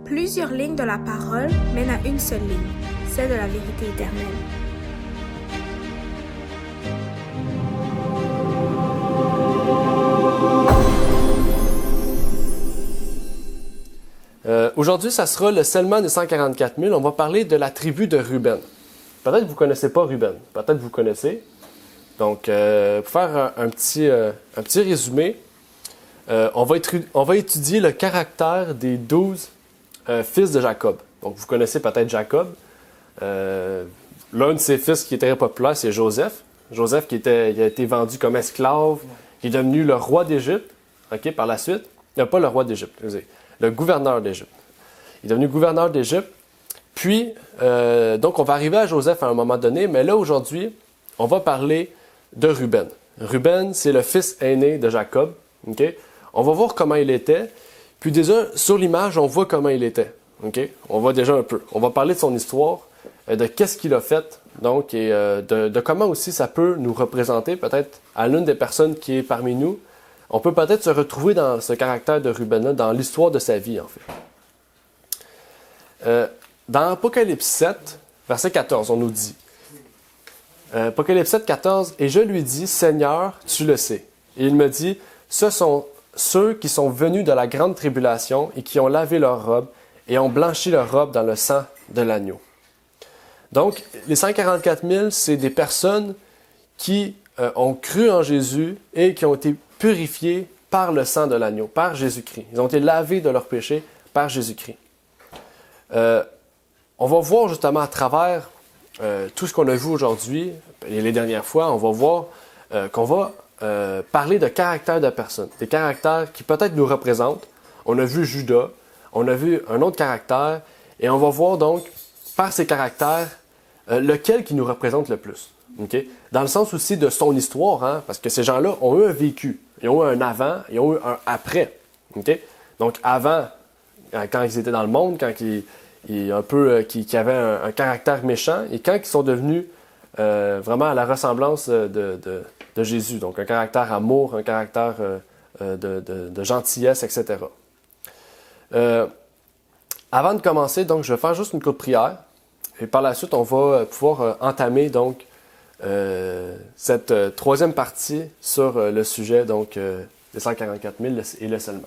Plusieurs lignes de la parole mènent à une seule ligne, celle de la vérité éternelle. Aujourd'hui, ça sera le scellement des 144 000. On va parler de la tribu de Ruben. Peut-être que vous ne connaissez pas Ruben. Peut-être que vous connaissez. Donc, pour faire un petit résumé, on va étudier le caractère des 12 fils de Jacob. Donc, vous connaissez peut-être Jacob. L'un de ses fils qui est très populaire, c'est Joseph. Joseph il a été vendu comme esclave, qui est devenu le roi d'Égypte, par la suite. Non, pas le roi d'Égypte, le gouverneur d'Égypte. Il est devenu gouverneur d'Égypte. Puis, donc, on va arriver à Joseph à un moment donné, mais là, aujourd'hui, on va parler de Ruben. Ruben, c'est le fils aîné de Jacob. On va voir comment il était. Puis déjà, sur l'image, on voit comment il était. On voit déjà un peu. On va parler de son histoire, de qu'est-ce qu'il a fait, donc, et de comment aussi ça peut nous représenter, peut-être à l'une des personnes qui est parmi nous. On peut peut-être se retrouver dans ce caractère de Ruben-là, dans l'histoire de sa vie, en fait. Dans Apocalypse 7, verset 14, on nous dit, Apocalypse 7, 14, « Et je lui dis, Seigneur, tu le sais. Et il me dit, ce sont ceux qui sont venus de la grande tribulation et qui ont lavé leurs robes et ont blanchi leurs robes dans le sang de l'agneau. » Donc, les 144 000, c'est des personnes qui ont cru en Jésus et qui ont été purifiés par le sang de l'agneau, par Jésus-Christ. Ils ont été lavés de leurs péchés par Jésus-Christ. On va voir justement à travers tout ce qu'on a vu aujourd'hui et les dernières fois, on va voir qu'on va parler de caractères de personnes, des caractères qui peut-être nous représentent. On a vu Judas, on a vu un autre caractère, et on va voir donc, par ces caractères, lequel qui nous représente le plus. Dans le sens aussi de son histoire, parce que ces gens-là ont eu un vécu, ils ont eu un avant, ils ont eu un après. Donc avant, quand ils étaient dans le monde, quand ils avaient un caractère méchant, et quand ils sont devenus vraiment à la ressemblance de Jésus, donc un caractère amour, un caractère de gentillesse, etc. Avant de commencer, donc, je vais faire juste une courte prière, et par la suite, on va pouvoir entamer donc cette troisième partie sur le sujet donc, des 144 000 et le scellement.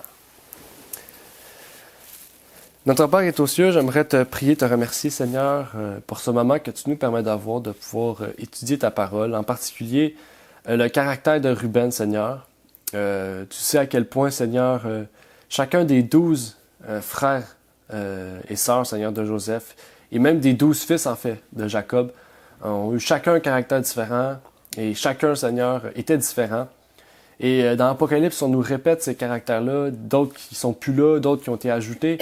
Notre Père est aux cieux, j'aimerais te prier, te remercier, Seigneur, pour ce moment que tu nous permets d'avoir, de pouvoir étudier ta parole, en particulier le caractère de Ruben, Seigneur. Tu sais à quel point, Seigneur, chacun des 12 frères et sœurs, Seigneur, de Joseph, et même des 12 fils, en fait, de Jacob, ont eu chacun un caractère différent, et chacun, Seigneur, était différent. Et dans l'Apocalypse, on nous répète ces caractères-là, d'autres qui sont plus là, d'autres qui ont été ajoutés.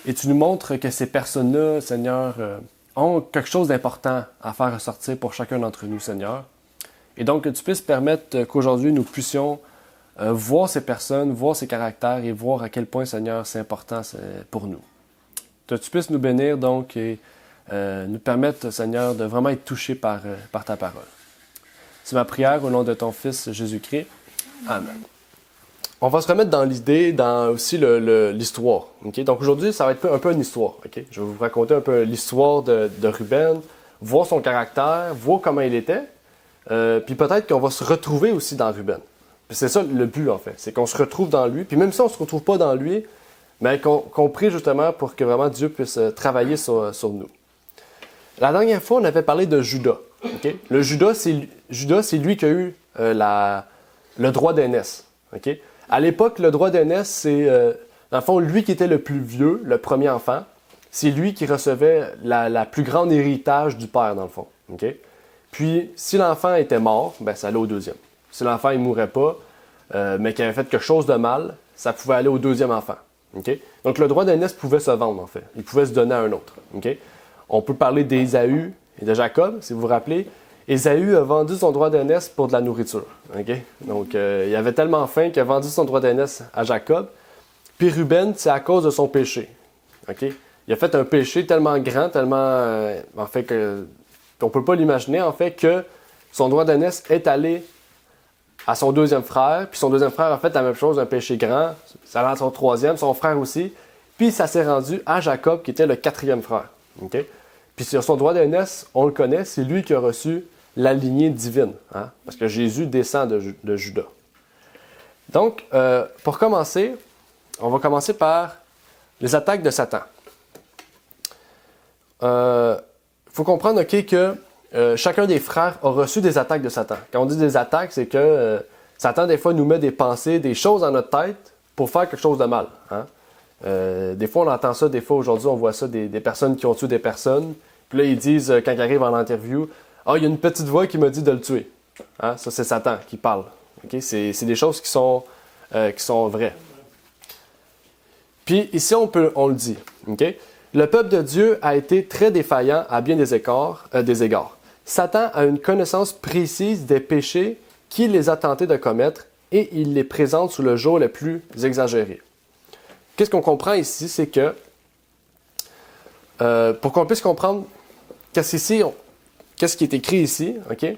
Et tu nous montres que ces personnes-là, Seigneur, ont quelque chose d'important à faire ressortir pour chacun d'entre nous, Seigneur. Et donc, que tu puisses permettre qu'aujourd'hui, nous puissions voir ces personnes, voir ces caractères et voir à quel point, Seigneur, c'est important pour nous. Que tu puisses nous bénir, donc, et nous permettre, Seigneur, de vraiment être touchés par ta parole. C'est ma prière au nom de ton Fils Jésus-Christ. Amen. On va se remettre dans l'idée, dans aussi l'histoire. Donc aujourd'hui, ça va être un peu une histoire. Je vais vous raconter un peu l'histoire de Ruben, voir son caractère, voir comment il était, puis peut-être qu'on va se retrouver aussi dans Ruben. Puis c'est ça le but, en fait, c'est qu'on se retrouve dans lui, puis même si on ne se retrouve pas dans lui, mais qu'on prie justement pour que vraiment Dieu puisse travailler sur nous. La dernière fois, on avait parlé de Judas. Le Judas, c'est lui qui a eu le droit d'aînesse. À l'époque, le droit d'aînesse, c'est, dans le fond, lui qui était le plus vieux, le premier enfant. C'est lui qui recevait la plus grande héritage du père, dans le fond. Puis, si l'enfant était mort, ça allait au deuxième. Si l'enfant ne mourait pas, mais qu'il avait fait quelque chose de mal, ça pouvait aller au deuxième enfant. Donc, le droit d'aînesse pouvait se vendre, en fait. Il pouvait se donner à un autre. On peut parler d'Ésaü et de Jacob, si vous vous rappelez. Ésaü a vendu son droit d'aînesse pour de la nourriture. Donc, il avait tellement faim qu'il a vendu son droit d'aînesse à Jacob. Puis Ruben, c'est à cause de son péché. Il a fait un péché tellement grand, tellement... en fait, qu'on ne peut pas l'imaginer, en fait, que son droit d'aînesse est allé à son deuxième frère. Puis son deuxième frère a fait la même chose, un péché grand. Ça allait à son troisième, son frère aussi. Puis ça s'est rendu à Jacob, qui était le 4e frère. Okay? Puis sur son droit d'aînesse, on le connaît, c'est lui qui a reçu la lignée divine, hein? Parce que Jésus descend de Juda. Donc, pour commencer, on va commencer par les attaques de Satan. Faut comprendre que chacun des frères a reçu des attaques de Satan. Quand on dit des attaques, c'est que Satan, des fois, nous met des pensées, des choses dans notre tête pour faire quelque chose de mal. Hein? Des fois, on entend ça, des fois, aujourd'hui, on voit ça, des personnes qui ont tué des personnes. Puis là, ils disent, quand ils arrivent en interview, « Ah, il y a une petite voix qui m'a dit de le tuer. Hein? » Ça, c'est Satan qui parle. Okay? C'est des choses qui sont vraies. Puis ici, on le dit. Okay? Le peuple de Dieu a été très défaillant à bien des égards. Satan a une connaissance précise des péchés qu'il les a tentés de commettre et il les présente sous le jour le plus exagéré. Qu'est-ce qu'on comprend ici? C'est que, pour qu'on puisse comprendre qu'est-ce qui est écrit ici, okay?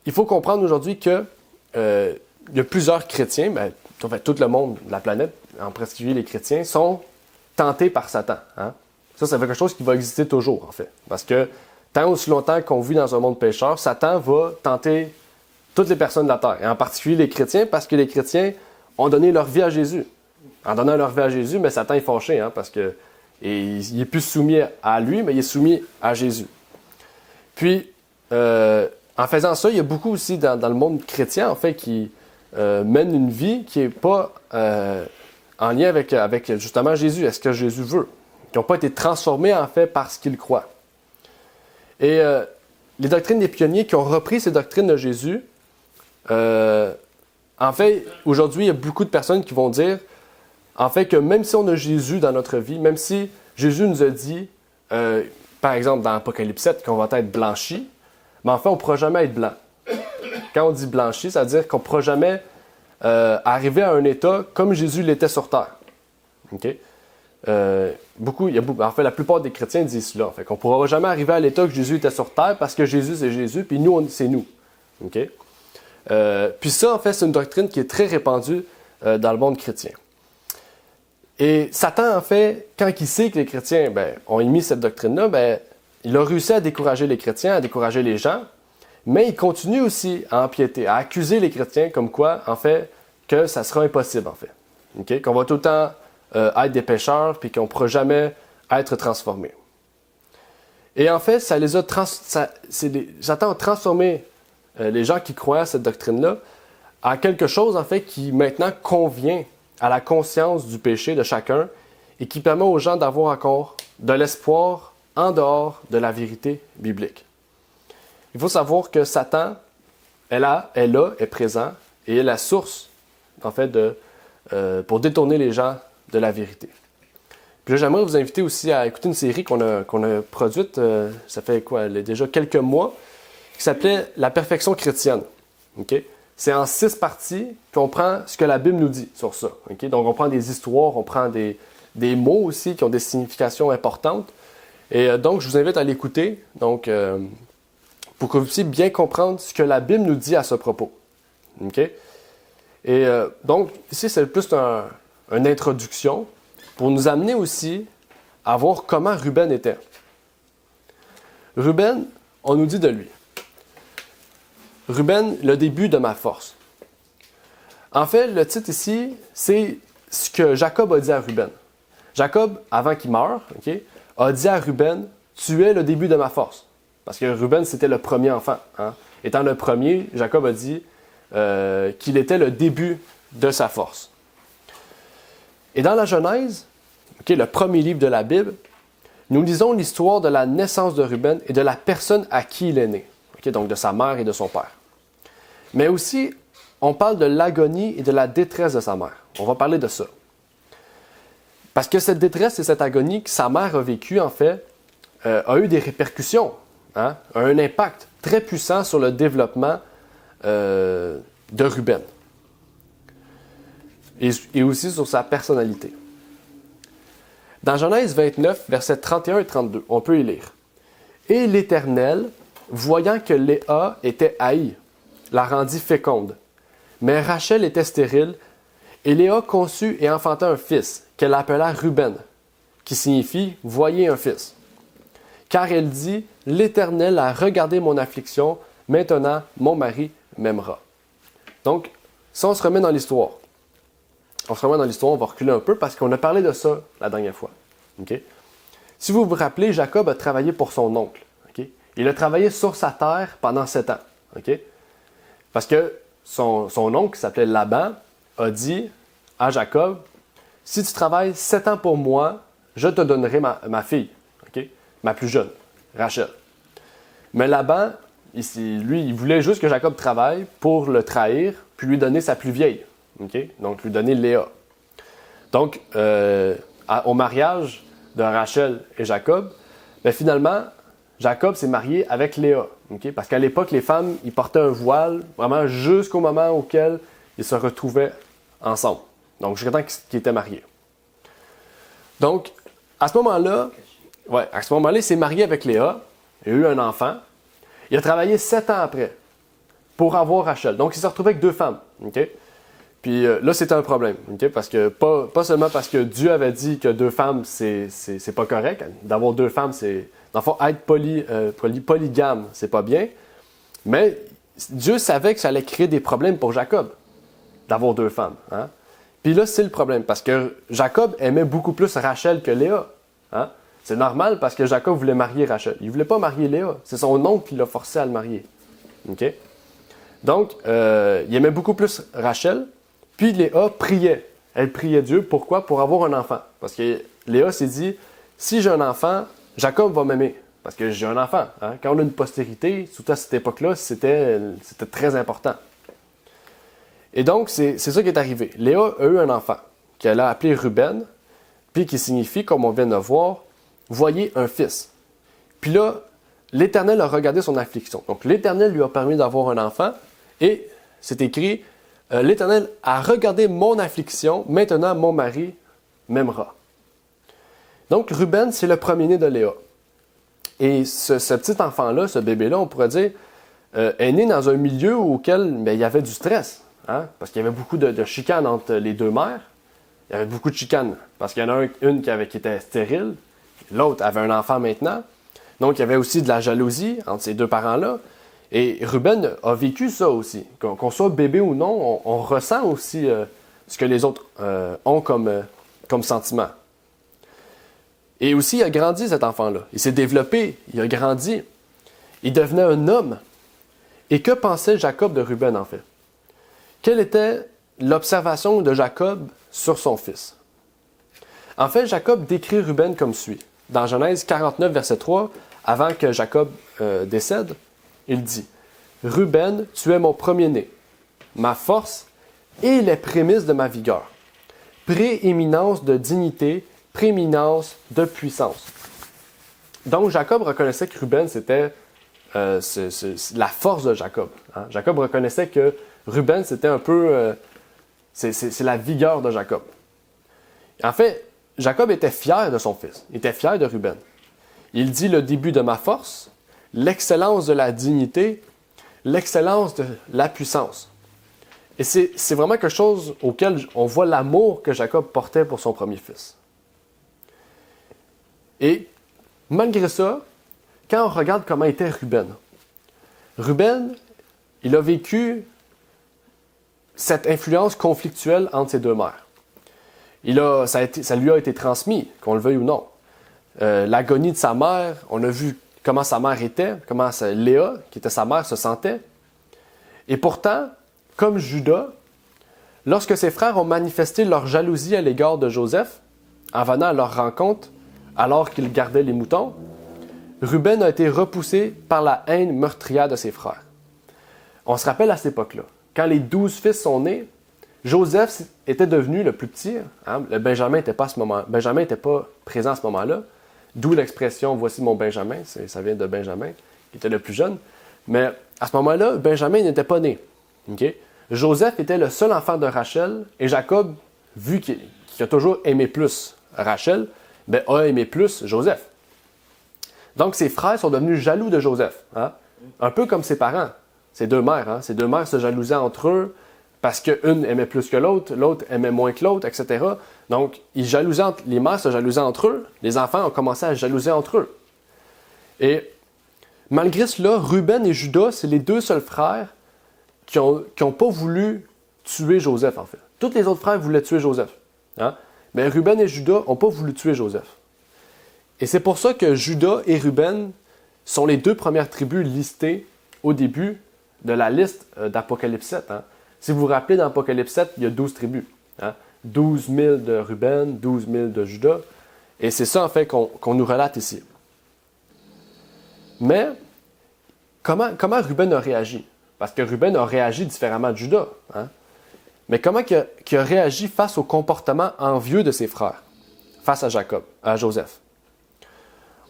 Il faut comprendre aujourd'hui que il y a plusieurs chrétiens, tout le monde de la planète, en particulier les chrétiens, sont tentés par Satan. Hein? Ça fait quelque chose qui va exister toujours, en fait. Parce que tant aussi longtemps qu'on vit dans un monde pécheur, Satan va tenter toutes les personnes de la terre, et en particulier les chrétiens, parce que les chrétiens ont donné leur vie à Jésus. En donnant leur vie à Jésus, mais Satan est fâché, hein, parce que il n'est plus soumis à lui, mais il est soumis à Jésus. Puis, en faisant ça, il y a beaucoup aussi dans le monde chrétien, en fait, qui mènent une vie qui n'est pas en lien avec justement Jésus, est-ce que Jésus veut, qui n'ont pas été transformés, en fait, par ce qu'ils croient. Et les doctrines des pionniers qui ont repris ces doctrines de Jésus, en fait, aujourd'hui, il y a beaucoup de personnes qui vont dire, en fait, que même si on a Jésus dans notre vie, même si Jésus nous a dit, par exemple, dans Apocalypse 7, qu'on va être blanchi, mais en fait, on ne pourra jamais être blanc. Quand on dit blanchi, ça veut dire qu'on ne pourra jamais arriver à un état comme Jésus l'était sur terre. Okay? En fait, la plupart des chrétiens disent cela. En fait, qu'on ne pourra jamais arriver à l'état que Jésus était sur terre parce que Jésus, c'est Jésus, puis nous, c'est nous. Okay? Puis ça, en fait, c'est une doctrine qui est très répandue dans le monde chrétien. Et Satan, en fait, quand il sait que les chrétiens ont émis cette doctrine-là, il a réussi à décourager les chrétiens, à décourager les gens, mais il continue aussi à empiéter, à accuser les chrétiens comme quoi, en fait, que ça sera impossible, en fait. Okay? Qu'on va tout le temps être des pécheurs, puis qu'on ne pourra jamais être transformés. Et en fait, Satan a transformé les gens qui croient à cette doctrine-là à quelque chose, en fait, qui maintenant convient à la conscience du péché de chacun et qui permet aux gens d'avoir encore de l'espoir en dehors de la vérité biblique. Il faut savoir que Satan est présent et est la source, en fait, pour détourner les gens de la vérité. Puis là, j'aimerais vous inviter aussi à écouter une série qu'on a produite, ça fait déjà quelques mois, qui s'appelait « La perfection chrétienne ». Okay? C'est en 6 parties qu'on prend ce que la Bible nous dit sur ça. Okay? Donc, on prend des histoires, on prend des mots aussi qui ont des significations importantes. Et donc, je vous invite à l'écouter, donc, pour que vous puissiez bien comprendre ce que la Bible nous dit à ce propos. Okay? Et donc, ici, c'est plus une introduction pour nous amener aussi à voir comment Ruben était. Ruben, on nous dit de lui. Ruben, le début de ma force. En fait, le titre ici, c'est ce que Jacob a dit à Ruben. Jacob, avant qu'il meure, okay, a dit à Ruben, « Tu es le début de ma force. » Parce que Ruben, c'était le premier enfant. Hein. Étant le premier, Jacob a dit qu'il était le début de sa force. Et dans la Genèse, okay, le premier livre de la Bible, nous lisons l'histoire de la naissance de Ruben et de la personne à qui il est né. Okay, donc de sa mère et de son père. Mais aussi, on parle de l'agonie et de la détresse de sa mère. On va parler de ça. Parce que cette détresse et cette agonie que sa mère a vécue, en fait, a eu des répercussions, hein, a un impact très puissant sur le développement de Ruben. Et aussi sur sa personnalité. Dans Genèse 29, versets 31 et 32, on peut y lire. « Et l'Éternel, voyant que Léa était haïe, la rendit féconde. Mais Rachel était stérile, Et Léa conçut et enfanta un fils, qu'elle appela Ruben, qui signifie « Voyez un fils ». Car elle dit « L'Éternel a regardé mon affliction, maintenant mon mari m'aimera ». Donc, si on se remet dans l'histoire, on va reculer un peu parce qu'on a parlé de ça la dernière fois. Okay? Si vous vous rappelez, Jacob a travaillé pour son oncle. Okay? Il a travaillé sur sa terre pendant 7 ans. Okay? Parce que son oncle, qui s'appelait Laban, a dit à Jacob, « Si tu travailles 7 ans pour moi, je te donnerai ma fille, okay? Ma plus jeune, Rachel. » Mais Laban, lui, il voulait juste que Jacob travaille pour le trahir, puis lui donner sa plus vieille. Okay? Donc, lui donner Léa. Donc, au mariage de Rachel et Jacob, ben, finalement, Jacob s'est marié avec Léa. Okay? Parce qu'à l'époque, les femmes, ils portaient un voile vraiment jusqu'au moment auquel ils se retrouvaient ensemble. Donc, jusqu'à temps qu'ils étaient mariés. Donc, à ce moment-là, il s'est marié avec Léa. Il a eu un enfant. Il a travaillé 7 ans après pour avoir Rachel. Donc, il s'est retrouvé avec 2 femmes. Okay? Puis là, c'était un problème. Okay? Parce que, pas seulement parce que Dieu avait dit que 2 femmes, c'est pas correct. D'avoir 2 femmes, c'est... Dans le fond, être polygame, c'est pas bien. Mais Dieu savait que ça allait créer des problèmes pour Jacob, d'avoir 2 femmes. Hein? Puis là, c'est le problème, parce que Jacob aimait beaucoup plus Rachel que Léa. Hein? C'est normal parce que Jacob voulait marier Rachel. Il ne voulait pas marier Léa. C'est son oncle qui l'a forcé à le marier. Okay? Donc, il aimait beaucoup plus Rachel. Puis Léa priait. Elle priait Dieu. Pourquoi? Pour avoir un enfant. Parce que Léa s'est dit, si j'ai un enfant, Jacob va m'aimer. Parce que j'ai un enfant. Hein? Quand on a une postérité, surtout à cette époque-là, c'était très important. Et donc, c'est ça qui est arrivé. Léa a eu un enfant, qu'elle a appelé Ruben, puis qui signifie, comme on vient de voir, « Voyez un fils ». Puis là, l'Éternel a regardé son affliction. Donc, l'Éternel lui a permis d'avoir un enfant, et c'est écrit « L'Éternel a regardé mon affliction, maintenant mon mari m'aimera ». Donc, Ruben, c'est le premier-né de Léa. Et ce petit enfant-là, ce bébé-là, on pourrait dire, est né dans un milieu auquel il y avait du stress. Hein? Parce qu'il y avait beaucoup de chicanes entre les 2 mères. Il y avait beaucoup de chicanes. Parce qu'il y en a une qui était stérile, l'autre avait un enfant maintenant. Donc, il y avait aussi de la jalousie entre ces 2 parents-là. Et Ruben a vécu ça aussi. Qu'on soit bébé ou non, on ressent aussi ce que les autres ont comme sentiment. Et aussi, il a grandi, cet enfant-là. Il s'est développé, il a grandi. Il devenait un homme. Et que pensait Jacob de Ruben, en fait? Quelle était l'observation de Jacob sur son fils? En fait, Jacob décrit Ruben comme suit. Dans Genèse 49, verset 3, avant que Jacob décède, il dit « Ruben, tu es mon premier-né, ma force et les prémices de ma vigueur, prééminence de dignité, prééminence de puissance. » Donc, Jacob reconnaissait que Ruben, c'était la force de Jacob. Hein? Jacob reconnaissait que Ruben, c'était un peu... c'est la vigueur de Jacob. En fait, Jacob était fier de son fils. Il était fier de Ruben. Il dit le début de ma force, l'excellence de la dignité, l'excellence de la puissance. Et c'est vraiment quelque chose auquel on voit l'amour que Jacob portait pour son premier fils. Et malgré ça, quand on regarde comment était Ruben, il a vécu cette influence conflictuelle entre ses 2 mères. Ça lui a été transmis, qu'on le veuille ou non. L'agonie de sa mère, on a vu comment sa mère était, comment Léa, qui était sa mère, se sentait. Et pourtant, comme Judas, lorsque ses frères ont manifesté leur jalousie à l'égard de Joseph, en venant à leur rencontre alors qu'il gardait les moutons, Ruben a été repoussé par la haine meurtrière de ses frères. On se rappelle à cette époque-là, quand les 12 fils sont nés, Joseph était devenu le plus petit. Hein? Le Benjamin n'était pas présent à ce moment-là. D'où l'expression « voici mon Benjamin », ça vient de Benjamin, qui était le plus jeune. Mais à ce moment-là, Benjamin n'était pas né. Okay? Joseph était le seul enfant de Rachel, et Jacob, vu qu'il a toujours aimé plus Rachel, a aimé plus Joseph. Donc ses frères sont devenus jaloux de Joseph. Hein? Un peu comme ses parents, ses 2 mères. Hein? Ses 2 mères se jalousaient entre eux. parce qu'une aimait plus que l'autre, l'autre aimait moins que l'autre, etc. Donc, les mères se jalousaient entre eux, les enfants ont commencé à se jalouser entre eux. Et malgré cela, Ruben et Juda, c'est les deux seuls frères qui ont pas voulu tuer Joseph, en fait. Tous les autres frères voulaient tuer Joseph. Hein? Mais Ruben et Juda n'ont pas voulu tuer Joseph. Et c'est pour ça que Juda et Ruben sont les deux premières tribus listées au début de la liste d'Apocalypse 7. Hein? Si vous vous rappelez, dans Apocalypse 7, il y a 12 tribus. Hein? 12 000 de Ruben, 12 000 de Juda. Et c'est ça, en fait, qu'on nous relate ici. Mais, comment Ruben a réagi? Parce que Ruben a réagi différemment de Juda. Hein? Mais comment il a réagi face au comportement envieux de ses frères, face à Joseph?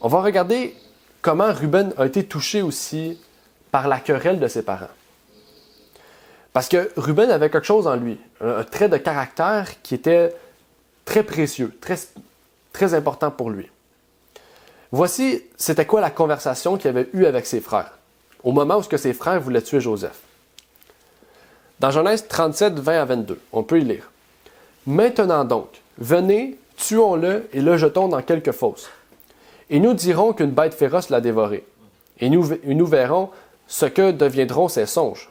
On va regarder comment Ruben a été touché aussi par la querelle de ses parents. Parce que Ruben avait quelque chose en lui, un trait de caractère qui était très précieux, très important pour lui. Voici, c'était quoi la conversation qu'il avait eue avec ses frères, au moment où ses frères voulaient tuer Joseph. Dans Genèse 37, 20 à 22, on peut y lire. « Maintenant donc, venez, tuons-le et le jetons dans quelque fosse. Et nous dirons qu'une bête féroce l'a dévoré. Et nous verrons ce que deviendront ses songes. »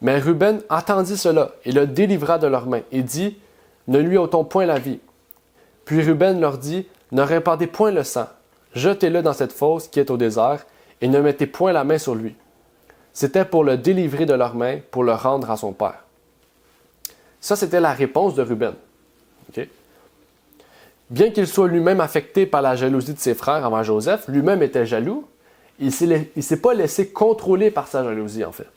Mais Ruben entendit cela et le délivra de leurs mains et dit, « Ne lui ôtons point la vie. » Puis Ruben leur dit, « Ne répandez point le sang. Jetez-le dans cette fosse qui est au désert et ne mettez point la main sur lui. » C'était pour le délivrer de leurs mains, pour le rendre à son père. Ça, c'était la réponse de Ruben. Okay? Bien qu'il soit lui-même affecté par la jalousie de ses frères envers Joseph, lui-même était jaloux, il ne s'est pas laissé contrôler par sa jalousie, en fait.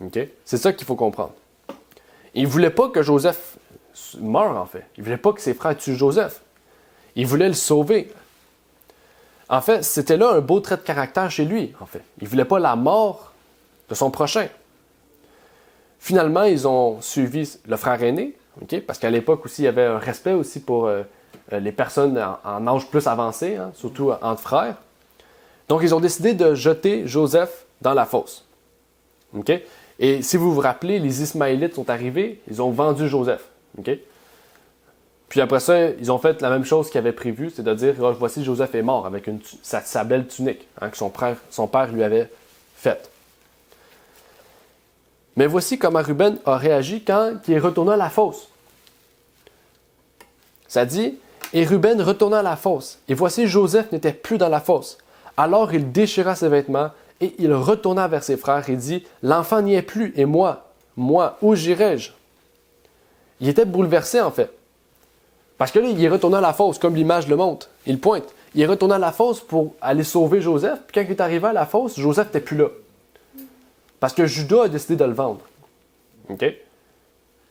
Okay? C'est ça qu'il faut comprendre. Il ne voulait pas que Joseph meure, en fait. Il ne voulait pas que ses frères tuent Joseph. Il voulait le sauver. En fait, c'était là un beau trait de caractère chez lui, en fait. Il ne voulait pas la mort de son prochain. Finalement, ils ont suivi le frère aîné, okay? Parce qu'à l'époque aussi, il y avait un respect aussi pour les personnes en âge plus avancé, hein, surtout entre frères. Donc, ils ont décidé de jeter Joseph dans la fosse. Okay? Et si vous vous rappelez, les Ismaélites sont arrivés, ils ont vendu Joseph. Okay? Puis après ça, ils ont fait la même chose qu'ils avaient prévu, c'est-à-dire, voici Joseph est mort avec sa belle tunique hein, que son père lui avait faite. Mais voici comment Ruben a réagi quand il est retourné à la fosse. Ça dit, « Et Ruben retourna à la fosse, et voici Joseph n'était plus dans la fosse. Alors il déchira ses vêtements, et il retourna vers ses frères et dit, « L'enfant n'y est plus, et moi, où j'irai-je? » Il était bouleversé en fait. Parce que là, il est retourné à la fosse, comme l'image le montre. Il pointe. Il est retourné à la fosse pour aller sauver Joseph, puis quand il est arrivé à la fosse, Joseph n'était plus là. Parce que Juda a décidé de le vendre. Okay?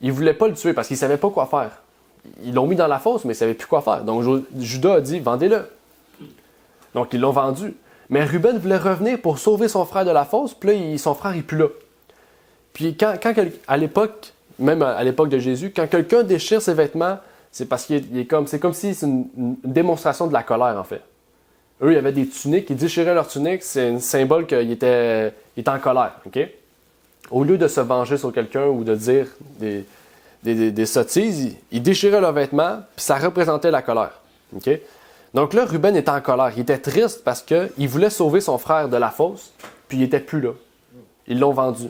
Il ne voulait pas le tuer parce qu'il ne savait pas quoi faire. Ils l'ont mis dans la fosse, mais il ne savait plus quoi faire. Donc Juda a dit, vendez-le. Donc ils l'ont vendu. Mais Ruben voulait revenir pour sauver son frère de la fosse, puis là, son frère n'est plus là. Puis à l'époque, même à l'époque de Jésus, quand quelqu'un déchire ses vêtements, c'est parce c'est comme si c'est une démonstration de la colère, en fait. Eux, il y avait des tuniques, ils déchiraient leur tunique, c'est un symbole qu'il était en colère. Okay? Au lieu de se venger sur quelqu'un ou de dire des sottises, ils déchiraient leurs vêtements, puis ça représentait la colère. Okay? Donc là, Ruben était en colère. Il était triste parce qu'il voulait sauver son frère de la fosse, puis il n'était plus là. Ils l'ont vendu.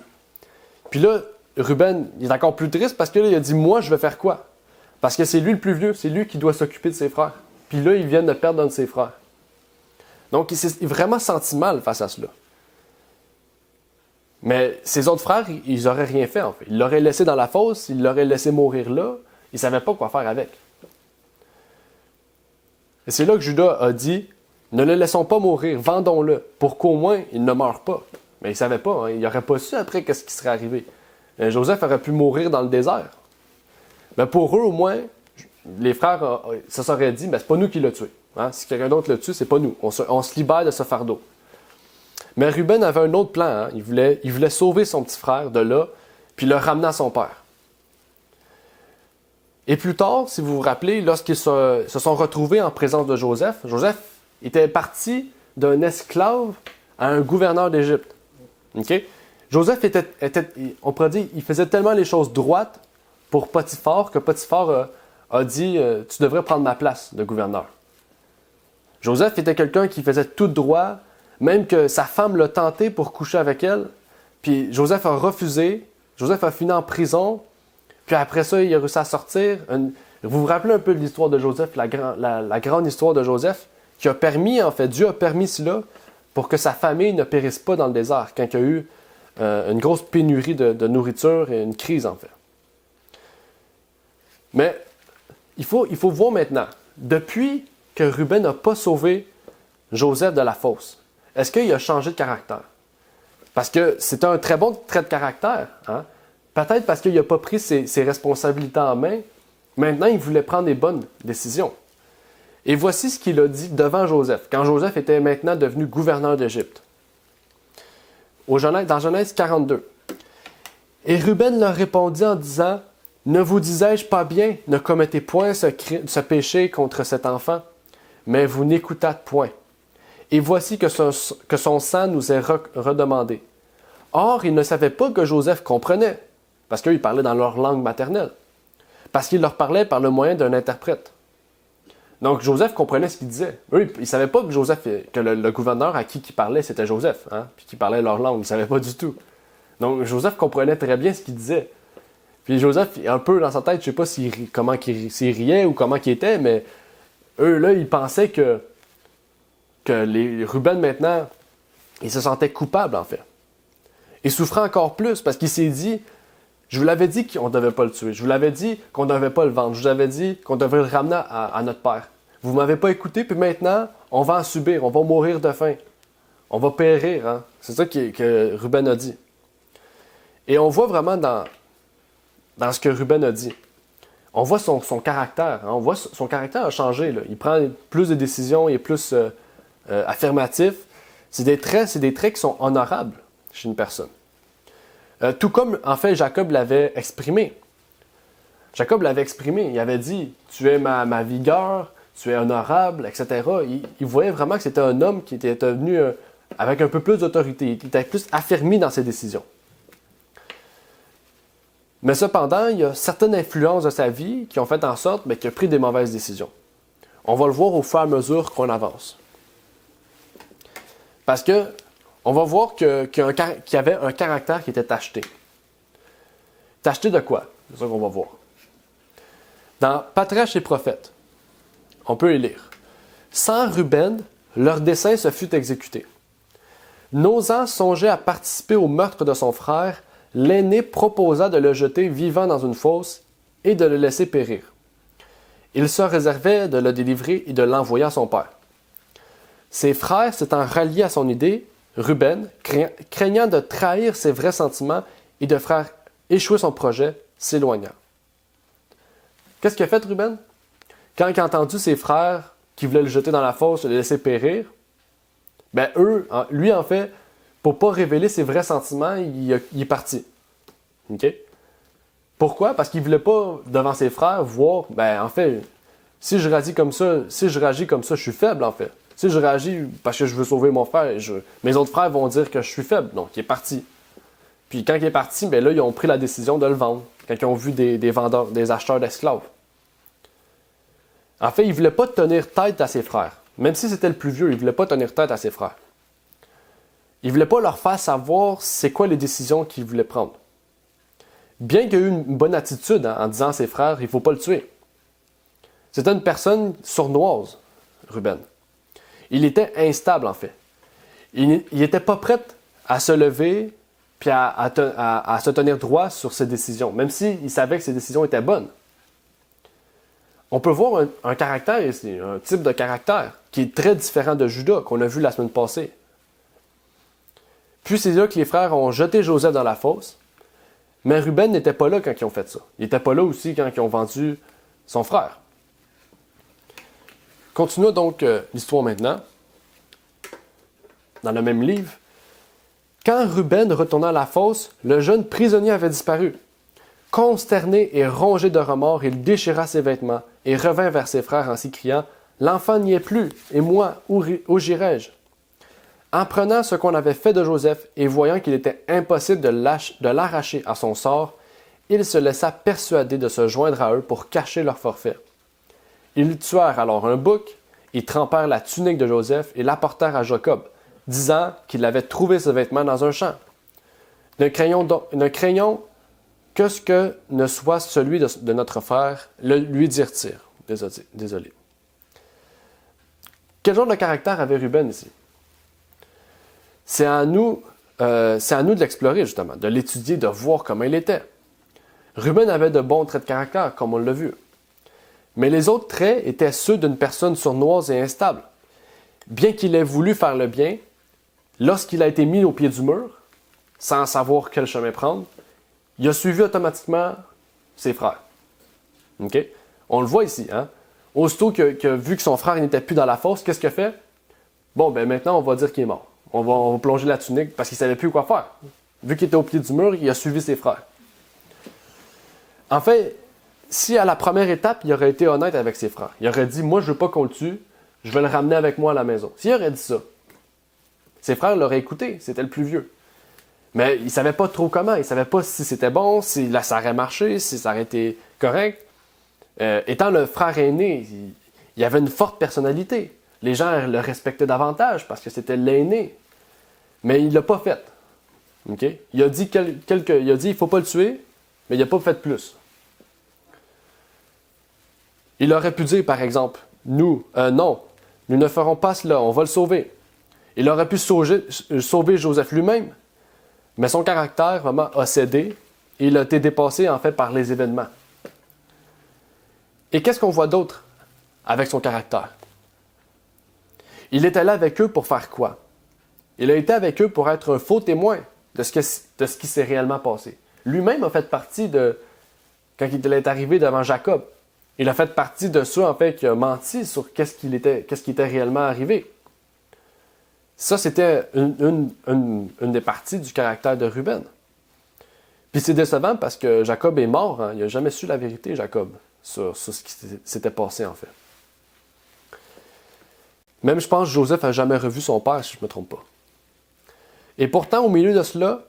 Puis là, Ruben, il est encore plus triste parce que là, il a dit, moi, je vais faire quoi? Parce que c'est lui le plus vieux, c'est lui qui doit s'occuper de ses frères. Puis là, ils viennent de perdre un de ses frères. Donc, il s'est vraiment senti mal face à cela. Mais ses autres frères, ils n'auraient rien fait, en fait. Ils l'auraient laissé dans la fosse, ils l'auraient laissé mourir là. Ils ne savaient pas quoi faire avec. Et c'est là que Judas a dit, ne le laissons pas mourir, vendons-le, pour qu'au moins il ne meure pas. Mais il ne savait pas, hein, il n'aurait pas su après qu'est-ce qui serait arrivé. Joseph aurait pu mourir dans le désert. Mais pour eux, au moins, les frères se seraient dit, c'est pas nous qui l'a tué. Hein? Si quelqu'un d'autre le tue, c'est pas nous. On se libère de ce fardeau. Mais Ruben avait un autre plan. Hein? Il voulait sauver son petit frère de là, puis le ramener à son père. Et plus tard, si vous vous rappelez, lorsqu'ils se sont retrouvés en présence de Joseph, Joseph était parti d'un esclave à un gouverneur d'Égypte. Okay? Joseph on pourrait dire, il faisait tellement les choses droites pour Potiphar que Potiphar a dit « Tu devrais prendre ma place de gouverneur ». Joseph était quelqu'un qui faisait tout droit, même que sa femme l'a tenté pour coucher avec elle, puis Joseph a refusé, Joseph a fini en prison, puis après ça, il a réussi à sortir. Vous vous rappelez un peu de l'histoire de Joseph, la grande histoire de Joseph, qui a permis, en fait, Dieu a permis cela pour que sa famille ne périsse pas dans le désert, quand il y a eu une grosse pénurie de nourriture et une crise, en fait. Mais il faut voir maintenant, depuis que Ruben n'a pas sauvé Joseph de la fosse, est-ce qu'il a changé de caractère? Parce que c'est un très bon trait de caractère. Hein? Peut-être parce qu'il n'a pas pris ses responsabilités en main. Maintenant, il voulait prendre des bonnes décisions. Et voici ce qu'il a dit devant Joseph, quand Joseph était maintenant devenu gouverneur d'Égypte. Dans Genèse 42. « Et Ruben leur répondit en disant, « Ne vous disais-je pas bien, ne commettez point ce péché contre cet enfant, mais vous n'écoutâtes point. Et voici que son sang nous est redemandé. Or, ils ne savaient pas que Joseph comprenait, parce qu'il parlait dans leur langue maternelle, parce qu'il leur parlait par le moyen d'un interprète. Donc, Joseph comprenait ce qu'il disait. Eux, ils ne savaient pas que le gouverneur à qui il parlait, c'était Joseph, hein, puis qu'il parlait leur langue. Ils ne savaient pas du tout. Donc, Joseph comprenait très bien ce qu'il disait. Puis Joseph, un peu dans sa tête, je ne sais pas s'il riait ou comment il était, mais eux, là, ils pensaient que les Ruben, maintenant, ils se sentaient coupables, en fait. Ils souffraient encore plus parce qu'il s'est dit, je vous l'avais dit qu'on ne devait pas le tuer. Je vous l'avais dit qu'on ne devait pas le vendre. Je vous avais dit qu'on devait le ramener à notre père. Vous ne m'avez pas écouté, puis maintenant, on va en subir. On va mourir de faim. On va périr. Hein? C'est ça que Ruben a dit. Et on voit vraiment dans ce que Ruben a dit. On voit son caractère. Hein? On voit son caractère a changé. Là. Il prend plus de décisions, il est plus affirmatif. C'est des traits qui sont honorables chez une personne. Tout comme, en fait, Jacob l'avait exprimé. Jacob l'avait exprimé. Il avait dit, tu es ma vigueur, tu es honorable, etc. Il voyait vraiment que c'était un homme qui était devenu avec un peu plus d'autorité. Il était plus affermi dans ses décisions. Mais cependant, il y a certaines influences de sa vie qui ont fait en sorte qu'il a pris des mauvaises décisions. On va le voir au fur et à mesure qu'on avance. Parce que on va voir qu'il y avait un caractère qui était tacheté. Tacheté de quoi? C'est ça qu'on va voir. Dans Patriarches et Prophètes, on peut y lire. Sans Ruben, leur dessein se fut exécuté. N'osant songer à participer au meurtre de son frère, l'aîné proposa de le jeter vivant dans une fosse et de le laisser périr. Il se réservait de le délivrer et de l'envoyer à son père. Ses frères s'étant ralliés à son idée, Ruben, craignant de trahir ses vrais sentiments et de faire échouer son projet, s'éloigna. Qu'est-ce qu'a fait Ruben? Quand il a entendu ses frères qui voulaient le jeter dans la fosse et le laisser périr, lui, en fait, pour ne pas révéler ses vrais sentiments, il est parti. Okay? Pourquoi? Parce qu'il ne voulait pas, devant ses frères, voir, en fait, si je réagis comme ça, je suis faible, en fait. Si je réagis parce que je veux sauver mon frère, mes autres frères vont dire que je suis faible. Donc, il est parti. Puis quand il est parti, là, ils ont pris la décision de le vendre. Quand ils ont vu des vendeurs, des acheteurs d'esclaves. En fait, il ne voulait pas tenir tête à ses frères. Même si c'était le plus vieux, il ne voulait pas tenir tête à ses frères. Il ne voulait pas leur faire savoir c'est quoi les décisions qu'il voulait prendre. Bien qu'il ait eu une bonne attitude en disant à ses frères, il ne faut pas le tuer. C'était une personne sournoise, Ruben. Il était instable, en fait. Il n'était pas prêt à se lever puis à se tenir droit sur ses décisions, même s'il savait que ses décisions étaient bonnes. On peut voir un caractère ici, un type de caractère qui est très différent de Judas, qu'on a vu la semaine passée. Puis c'est là que les frères ont jeté Joseph dans la fosse, mais Ruben n'était pas là quand ils ont fait ça. Il n'était pas là aussi quand ils ont vendu son frère. Continuons donc l'histoire maintenant, dans le même livre. Quand Ruben retourna à la fosse, le jeune prisonnier avait disparu. Consterné et rongé de remords, il déchira ses vêtements et revint vers ses frères en s'y criant « L'enfant n'y est plus, et moi, où j'irai-je » En prenant ce qu'on avait fait de Joseph et voyant qu'il était impossible de l'arracher à son sort, il se laissa persuader de se joindre à eux pour cacher leur forfait. Ils tuèrent alors un bouc, ils trempèrent la tunique de Joseph et l'apportèrent à Jacob, disant qu'il avait trouvé ce vêtement dans un champ. Ne craignons que ce que ne soit celui de notre frère, lui dirent-ils. Désolé. Quel genre de caractère avait Ruben ici? C'est à nous de l'explorer, justement, de l'étudier, de voir comment il était. Ruben avait de bons traits de caractère, comme on l'a vu. Mais les autres traits étaient ceux d'une personne sournoise et instable. Bien qu'il ait voulu faire le bien, lorsqu'il a été mis au pied du mur, sans savoir quel chemin prendre, il a suivi automatiquement ses frères. Okay? On le voit ici. Hein? Aussitôt que vu que son frère n'était plus dans la fosse, qu'est-ce qu'il a fait? Bon, ben maintenant, on va dire qu'il est mort. On va plonger la tunique parce qu'il ne savait plus quoi faire. Vu qu'il était au pied du mur, il a suivi ses frères. En fait, si à la première étape, il aurait été honnête avec ses frères, il aurait dit « Moi, je ne veux pas qu'on le tue, je vais le ramener avec moi à la maison. » S'il aurait dit ça, ses frères l'auraient écouté, c'était le plus vieux. Mais il ne savait pas trop comment, il ne savait pas si c'était bon, si ça aurait marché, si ça aurait été correct. Étant le frère aîné, il avait une forte personnalité. Les gens le respectaient davantage parce que c'était l'aîné. Mais il ne l'a pas fait. Okay? Il a dit il ne faut pas le tuer, mais il n'a pas fait plus. Il aurait pu dire, par exemple, non, nous ne ferons pas cela, on va le sauver. Il aurait pu sauver Joseph lui-même, mais son caractère vraiment a cédé et il a été dépassé en fait par les événements. Et qu'est-ce qu'on voit d'autre avec son caractère? Il était là avec eux pour faire quoi? Il a été avec eux pour être un faux témoin de ce qui s'est réellement passé. Lui-même a fait partie de, quand il est arrivé devant Jacob, il a fait partie de ceux en fait qui a menti sur qu'est-ce qui était réellement arrivé. Ça, c'était une des parties du caractère de Ruben. Puis c'est décevant parce que Jacob est mort. Hein? Il n'a jamais su la vérité, Jacob, sur ce qui s'était passé en fait. Même, je pense, Joseph n'a jamais revu son père, si je ne me trompe pas. Et pourtant, au milieu de cela,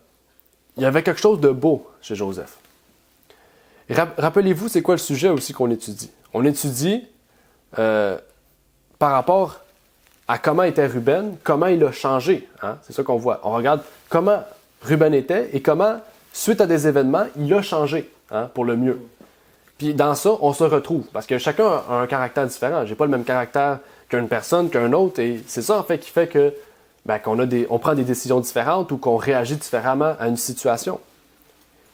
il y avait quelque chose de beau chez Joseph. Rappelez-vous, c'est quoi le sujet aussi qu'on étudie? On étudie par rapport à comment était Ruben, comment il a changé. Hein? C'est ça qu'on voit. On regarde comment Ruben était et comment, suite à des événements, il a changé pour le mieux. Puis dans ça, on se retrouve, parce que chacun a un caractère différent. Je n'ai pas le même caractère qu'une personne, qu'un autre, et c'est ça en fait qui fait que on prend des décisions différentes ou qu'on réagit différemment à une situation.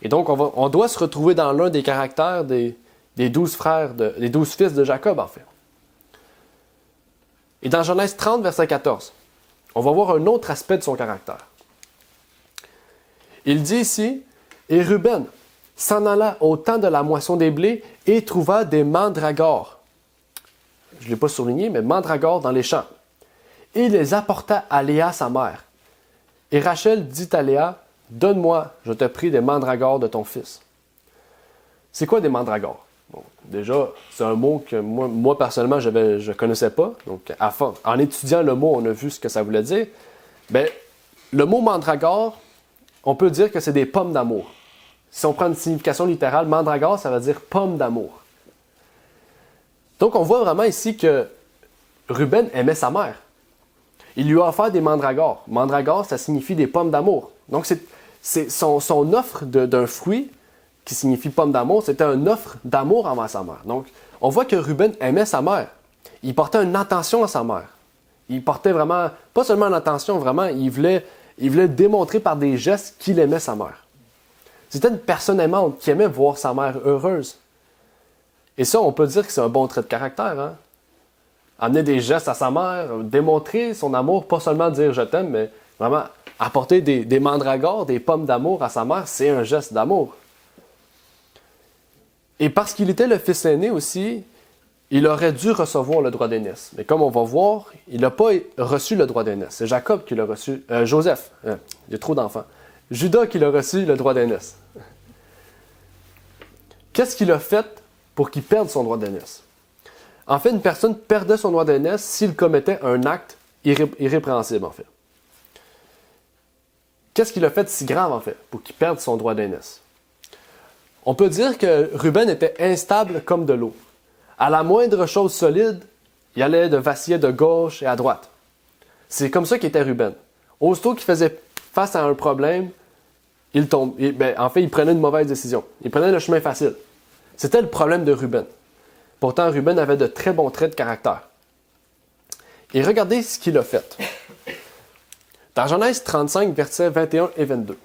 Et donc, on doit se retrouver dans l'un des caractères des 12 frères, des 12 fils de Jacob, en fait. Et dans Genèse 30, verset 14, on va voir un autre aspect de son caractère. Il dit ici, « Et Ruben s'en alla au temps de la moisson des blés et trouva des mandragores. » Je ne l'ai pas souligné, mais mandragores dans les champs. Et il les apporta à Léa, sa mère. Et Rachel dit à Léa, « Donne-moi, je te prie, des mandragores de ton fils. » C'est quoi des mandragores? Bon, déjà, c'est un mot que moi personnellement, je ne connaissais pas. Donc, en étudiant le mot, on a vu ce que ça voulait dire. Bien, le mot mandragore, on peut dire que c'est des pommes d'amour. Si on prend une signification littérale, mandragore, ça veut dire pomme d'amour. Donc, on voit vraiment ici que Ruben aimait sa mère. Il lui a offert des mandragores. Mandragore, ça signifie des pommes d'amour. Donc, c'est son offre d'un fruit qui signifie pomme d'amour, c'était une offre d'amour envers sa mère. Donc, on voit que Ruben aimait sa mère. Il portait une attention à sa mère. Il portait vraiment, pas seulement une attention, vraiment, il voulait démontrer par des gestes qu'il aimait sa mère. C'était une personne aimante qui aimait voir sa mère heureuse. Et ça, on peut dire que c'est un bon trait de caractère. Hein? Amener des gestes à sa mère, démontrer son amour, pas seulement dire « je t'aime », mais vraiment apporter des mandragores, des pommes d'amour à sa mère, c'est un geste d'amour. Et parce qu'il était le fils aîné aussi, il aurait dû recevoir le droit d'aînesse. Mais comme on va voir, il n'a pas reçu le droit d'aînesse. C'est Jacob qui l'a reçu. Joseph, il y a trop d'enfants. Judas qui l'a reçu le droit d'aînesse. Qu'est-ce qu'il a fait pour qu'il perde son droit d'aînesse? En fait, une personne perdait son droit d'aînesse s'il commettait un acte irrépréhensible, en fait. qu'est-ce qui l'a fait si grave, en fait, pour qu'il perde son droit d'aînesse? On peut dire que Ruben était instable comme de l'eau. À la moindre chose solide, il allait vaciller de gauche et à droite. C'est comme ça qu'était Ruben. Aussitôt qu'il faisait face à un problème, il tombe. En fait, il prenait une mauvaise décision. Il prenait le chemin facile. C'était le problème de Ruben. Pourtant, Ruben avait de très bons traits de caractère. Et regardez ce qu'il a fait. Dans Genèse 35, versets 21 et 22.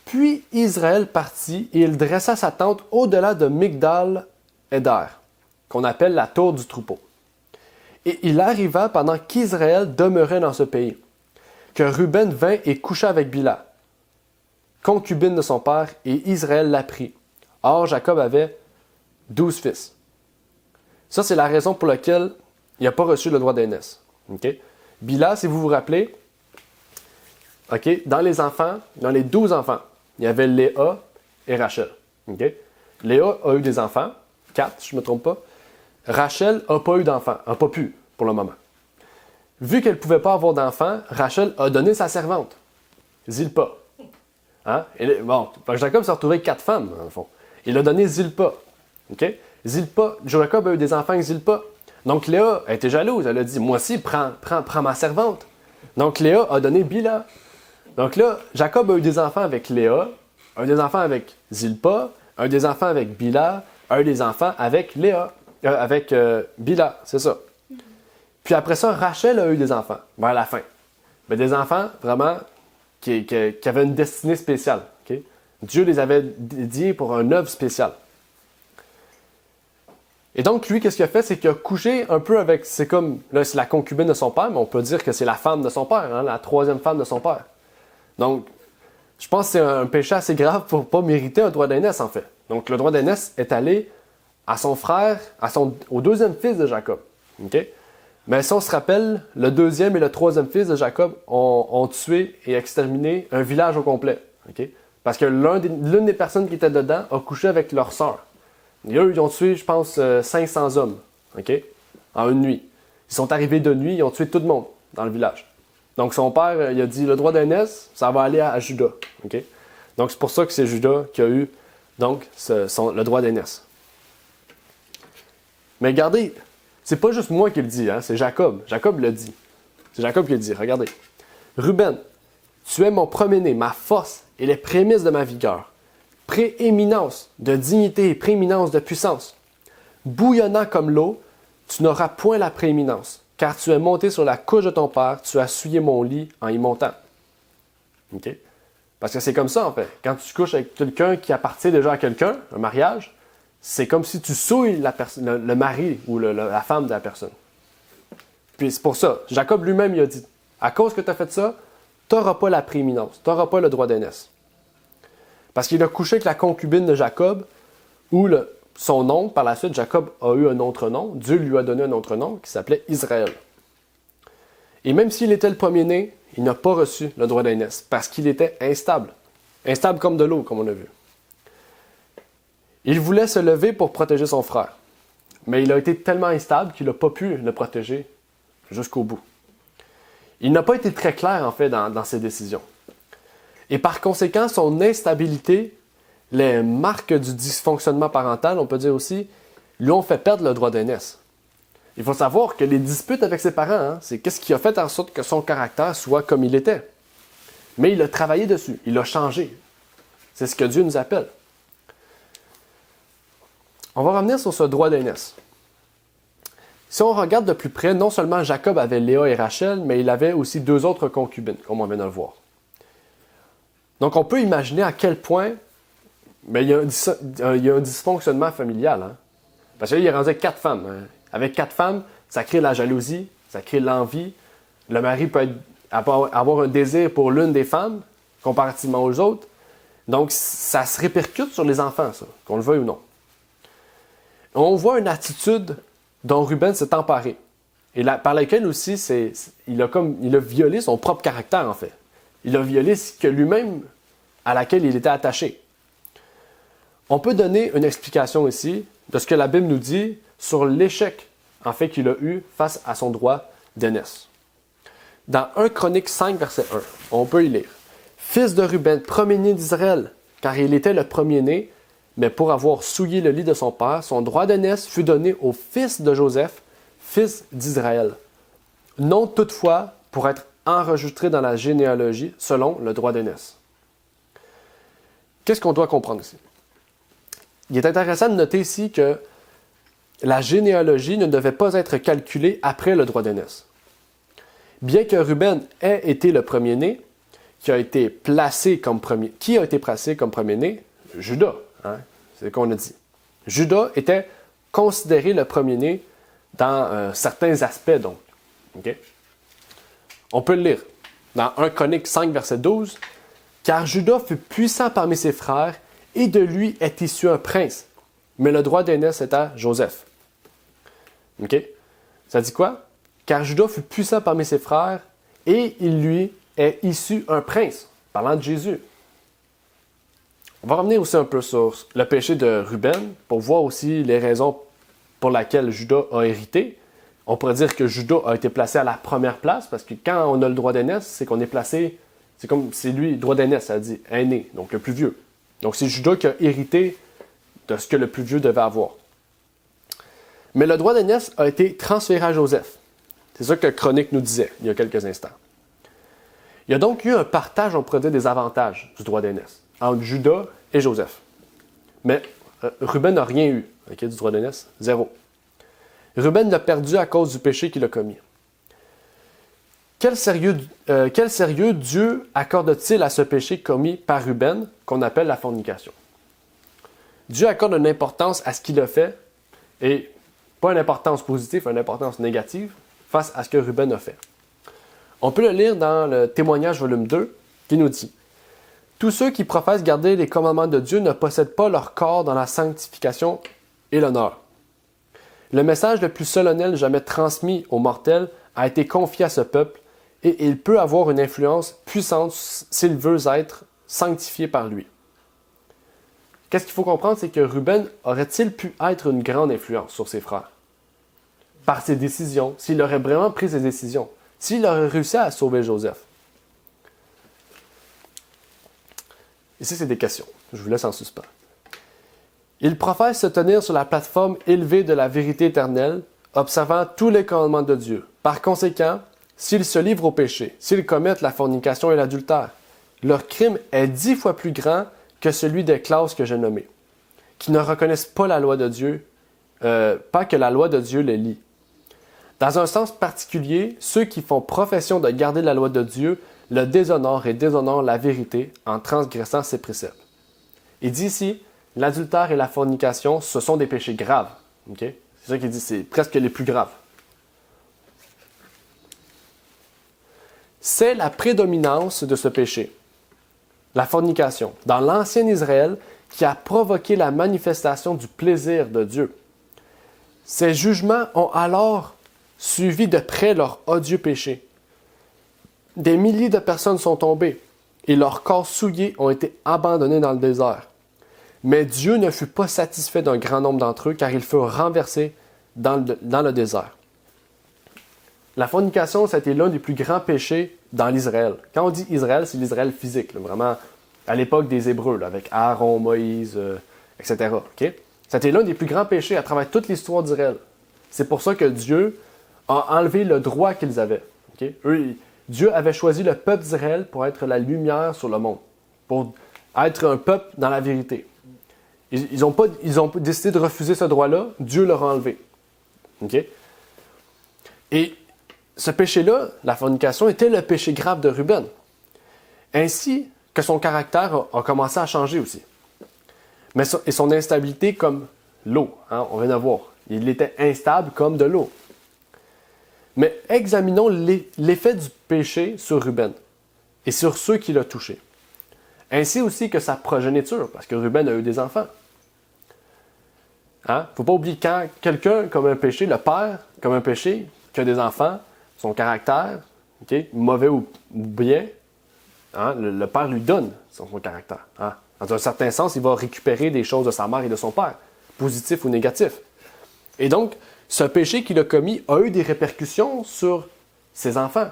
Puis Israël partit et il dressa sa tente au-delà de Migdal-Éder, qu'on appelle la tour du troupeau. Et il arriva pendant qu'Israël demeurait dans ce pays, que Ruben vint et coucha avec Bila, concubine de son père, et Israël l'apprit. Or, Jacob avait 12 fils. Ça, c'est la raison pour laquelle il n'a pas reçu le droit d'aînesse. Okay? Bila, si vous vous rappelez, dans les 12 enfants, il y avait Léa et Rachel. Okay? Léa a eu des enfants, 4, si je ne me trompe pas. Rachel n'a pas eu d'enfants, n'a pas pu pour le moment. Vu qu'elle ne pouvait pas avoir d'enfants, Rachel a donné sa servante, Zilpa. Hein? Jacob s'est retrouvé avec 4 femmes, dans le fond. Il a donné Zilpa. Okay? Jacob a eu des enfants avec Zilpa. Donc Léa a été jalouse. Elle a dit, moi aussi, prends ma servante. Donc Léa a donné Bila. Donc là, Jacob a eu des enfants avec Léa, un des enfants avec Zilpa, un des enfants avec Bila, un des enfants avec Bila, c'est ça. Puis après ça, Rachel a eu des enfants, vers la fin. Mais des enfants, vraiment, qui avaient une destinée spéciale. Okay? Dieu les avait dédiés pour une œuvre spéciale. Et donc, lui, qu'est-ce qu'il a fait? C'est qu'il a couché un peu avec... c'est la concubine de son père, mais on peut dire que c'est la femme de son père, hein, la 3e femme de son père. Donc, je pense que c'est un péché assez grave pour ne pas mériter un droit d'aînesse, en fait. Donc, le droit d'aînesse est allé à son frère, au 2e fils de Jacob. Okay? Mais si on se rappelle, le 2e et le 3e fils de Jacob ont tué et exterminé un village au complet. Okay? Parce que l'une des personnes qui était dedans a couché avec leur sœur. Et eux, ils ont tué, je pense, 500 hommes, okay? En une nuit. Ils sont arrivés de nuit, ils ont tué tout le monde dans le village. Donc son père, il a dit, le droit d'aînesse, ça va aller à Juda. Okay? Donc c'est pour ça que c'est Juda qui a eu donc, le droit d'aînesse. Mais regardez, c'est pas juste moi qui le dis, hein, c'est Jacob. Jacob le dit. C'est Jacob qui le dit, regardez. Ruben, tu es mon premier-né, ma force et les prémices de ma vigueur. Prééminence de dignité et prééminence de puissance. Bouillonnant comme l'eau, tu n'auras point la prééminence, car tu es monté sur la couche de ton père, tu as souillé mon lit en y montant. Okay? Parce que c'est comme ça, en fait. Quand tu couches avec quelqu'un qui appartient déjà à quelqu'un, un mariage, c'est comme si tu souilles le mari ou la femme de la personne. Puis c'est pour ça, Jacob lui-même, il a dit, à cause que tu as fait ça, tu n'auras pas la prééminence, tu n'auras pas le droit d'aînesse. Parce qu'il a couché avec la concubine de Jacob, où son oncle, par la suite, Jacob a eu un autre nom. Dieu lui a donné un autre nom qui s'appelait Israël. Et même s'il était le premier-né, il n'a pas reçu le droit d'aînesse parce qu'il était instable. Instable comme de l'eau, comme on a vu. Il voulait se lever pour protéger son frère. Mais il a été tellement instable qu'il n'a pas pu le protéger jusqu'au bout. Il n'a pas été très clair, en fait, dans ses décisions. Et par conséquent, son instabilité, les marques du dysfonctionnement parental, on peut dire aussi, lui ont fait perdre le droit d'aînesse. Il faut savoir que les disputes avec ses parents, hein, c'est qu'est-ce qui a fait en sorte que son caractère soit comme il était. Mais il a travaillé dessus, il a changé. C'est ce que Dieu nous appelle. On va revenir sur ce droit d'aînesse. Si on regarde de plus près, non seulement Jacob avait Léa et Rachel, mais il avait aussi 2 autres concubines, comme on vient de le voir. Donc, on peut imaginer à quel point il y a un dysfonctionnement familial. Hein? Parce qu'il est rendu avec 4 femmes. Hein? Avec 4 femmes, ça crée la jalousie, ça crée l'envie. Le mari peut avoir un désir pour l'une des femmes, comparativement aux autres. Donc, ça se répercute sur les enfants, ça, qu'on le veuille ou non. On voit une attitude dont Ruben s'est emparé. Et par laquelle aussi, il a violé son propre caractère, en fait. Il a violé ce que lui-même, à laquelle il était attaché. On peut donner une explication ici de ce que la Bible nous dit sur l'échec, en fait, qu'il a eu face à son droit d'aînesse. Dans 1 Chronique 5, verset 1, on peut y lire. « fils de Ruben, premier-né d'Israël, car il était le premier-né, mais pour avoir souillé le lit de son père, son droit d'aînesse fut donné au fils de Joseph, fils d'Israël. Non toutefois pour être enregistré dans la généalogie selon le droit d'aînesse. Qu'est-ce qu'on doit comprendre ici? Il est intéressant de noter ici que la généalogie ne devait pas être calculée après le droit d'aînesse. Bien que Ruben ait été le premier-né, qui a été placé comme premier-né? Judas, hein? C'est ce qu'on a dit. Judas était considéré le premier-né dans certains aspects, donc. Okay? On peut le lire dans 1 Chroniques 5, verset 12. « Car Judas fut puissant parmi ses frères, et de lui est issu un prince. Mais le droit d'aînesse est à Joseph. » OK? Ça dit quoi? « Car Judas fut puissant parmi ses frères, et il lui est issu un prince. » Parlant de Jésus. On va revenir aussi un peu sur le péché de Ruben, pour voir aussi les raisons pour lesquelles Judas a hérité. On pourrait dire que Judas a été placé à la première place, parce que quand on a le droit d'aînesse, c'est qu'on est placé, c'est lui, le droit d'aînesse, ça dit aîné, donc le plus vieux. Donc c'est Judas qui a hérité de ce que le plus vieux devait avoir. Mais le droit d'aînesse a été transféré à Joseph. C'est ça que Chronique nous disait il y a quelques instants. Il y a donc eu un partage, on pourrait dire, des avantages du droit d'aînesse entre Judas et Joseph. Mais Ruben n'a rien eu du droit d'aînesse, zéro. Ruben l'a perdu à cause du péché qu'il a commis. Quel sérieux Dieu accorde-t-il à ce péché commis par Ruben, qu'on appelle la fornication? Dieu accorde une importance à ce qu'il a fait, et pas une importance positive, une importance négative, face à ce que Ruben a fait. On peut le lire dans le Témoignage volume 2, qui nous dit « Tous ceux qui professent garder les commandements de Dieu ne possèdent pas leur corps dans la sanctification et l'honneur. Le message le plus solennel jamais transmis aux mortels a été confié à ce peuple, et il peut avoir une influence puissante s'il veut être sanctifié par lui. » Qu'est-ce qu'il faut comprendre, c'est que Ruben aurait-il pu être une grande influence sur ses frères? Par ses décisions, s'il aurait vraiment pris ses décisions, s'il aurait réussi à sauver Joseph. Ici, c'est des questions. Je vous laisse en suspens. Il professe se tenir sur la plateforme élevée de la vérité éternelle, observant tous les commandements de Dieu. Par conséquent, s'ils se livrent au péché, s'ils commettent la fornication et l'adultère, leur crime est 10 fois plus grand que celui des classes que j'ai nommées, qui ne reconnaissent pas la loi de Dieu, pas que la loi de Dieu les lie. Dans un sens particulier, ceux qui font profession de garder la loi de Dieu le déshonorent et déshonorent la vérité en transgressant ses préceptes. Il dit ici, l'adultère et la fornication, ce sont des péchés graves. Okay? C'est ça qu'il dit, c'est presque les plus graves. C'est la prédominance de ce péché, la fornication, dans l'ancien Israël, qui a provoqué la manifestation du plaisir de Dieu. Ces jugements ont alors suivi de près leur odieux péché. Des milliers de personnes sont tombées, et leurs corps souillés ont été abandonnés dans le désert. Mais Dieu ne fut pas satisfait d'un grand nombre d'entre eux, car ils furent renversés dans le désert. La fornication, ça a été l'un des plus grands péchés dans l'Israël. Quand on dit Israël, c'est l'Israël physique, là, vraiment à l'époque des Hébreux, là, avec Aaron, Moïse, etc. Okay? Ça a été l'un des plus grands péchés à travers toute l'histoire d'Israël. C'est pour ça que Dieu a enlevé le droit qu'ils avaient. Okay? Dieu avait choisi le peuple d'Israël pour être la lumière sur le monde, pour être un peuple dans la vérité. Ils ont décidé de refuser ce droit-là, Dieu leur a enlevé. Okay? Et ce péché-là, la fornication, était le péché grave de Ruben. Ainsi que son caractère a commencé à changer aussi. Et son instabilité comme l'eau, hein, on vient de voir. Il était instable comme de l'eau. Mais examinons l'effet du péché sur Ruben et sur ceux qui l'ont touché. Ainsi aussi que sa progéniture, parce que Ruben a eu des enfants. Il ne faut pas oublier quand quelqu'un comme un péché, le père comme un péché, qui a des enfants, son caractère, okay, mauvais ou bien, hein, le père lui donne son caractère. Hein. Dans un certain sens, il va récupérer des choses de sa mère et de son père, positifs ou négatifs. Et donc, ce péché qu'il a commis a eu des répercussions sur ses enfants.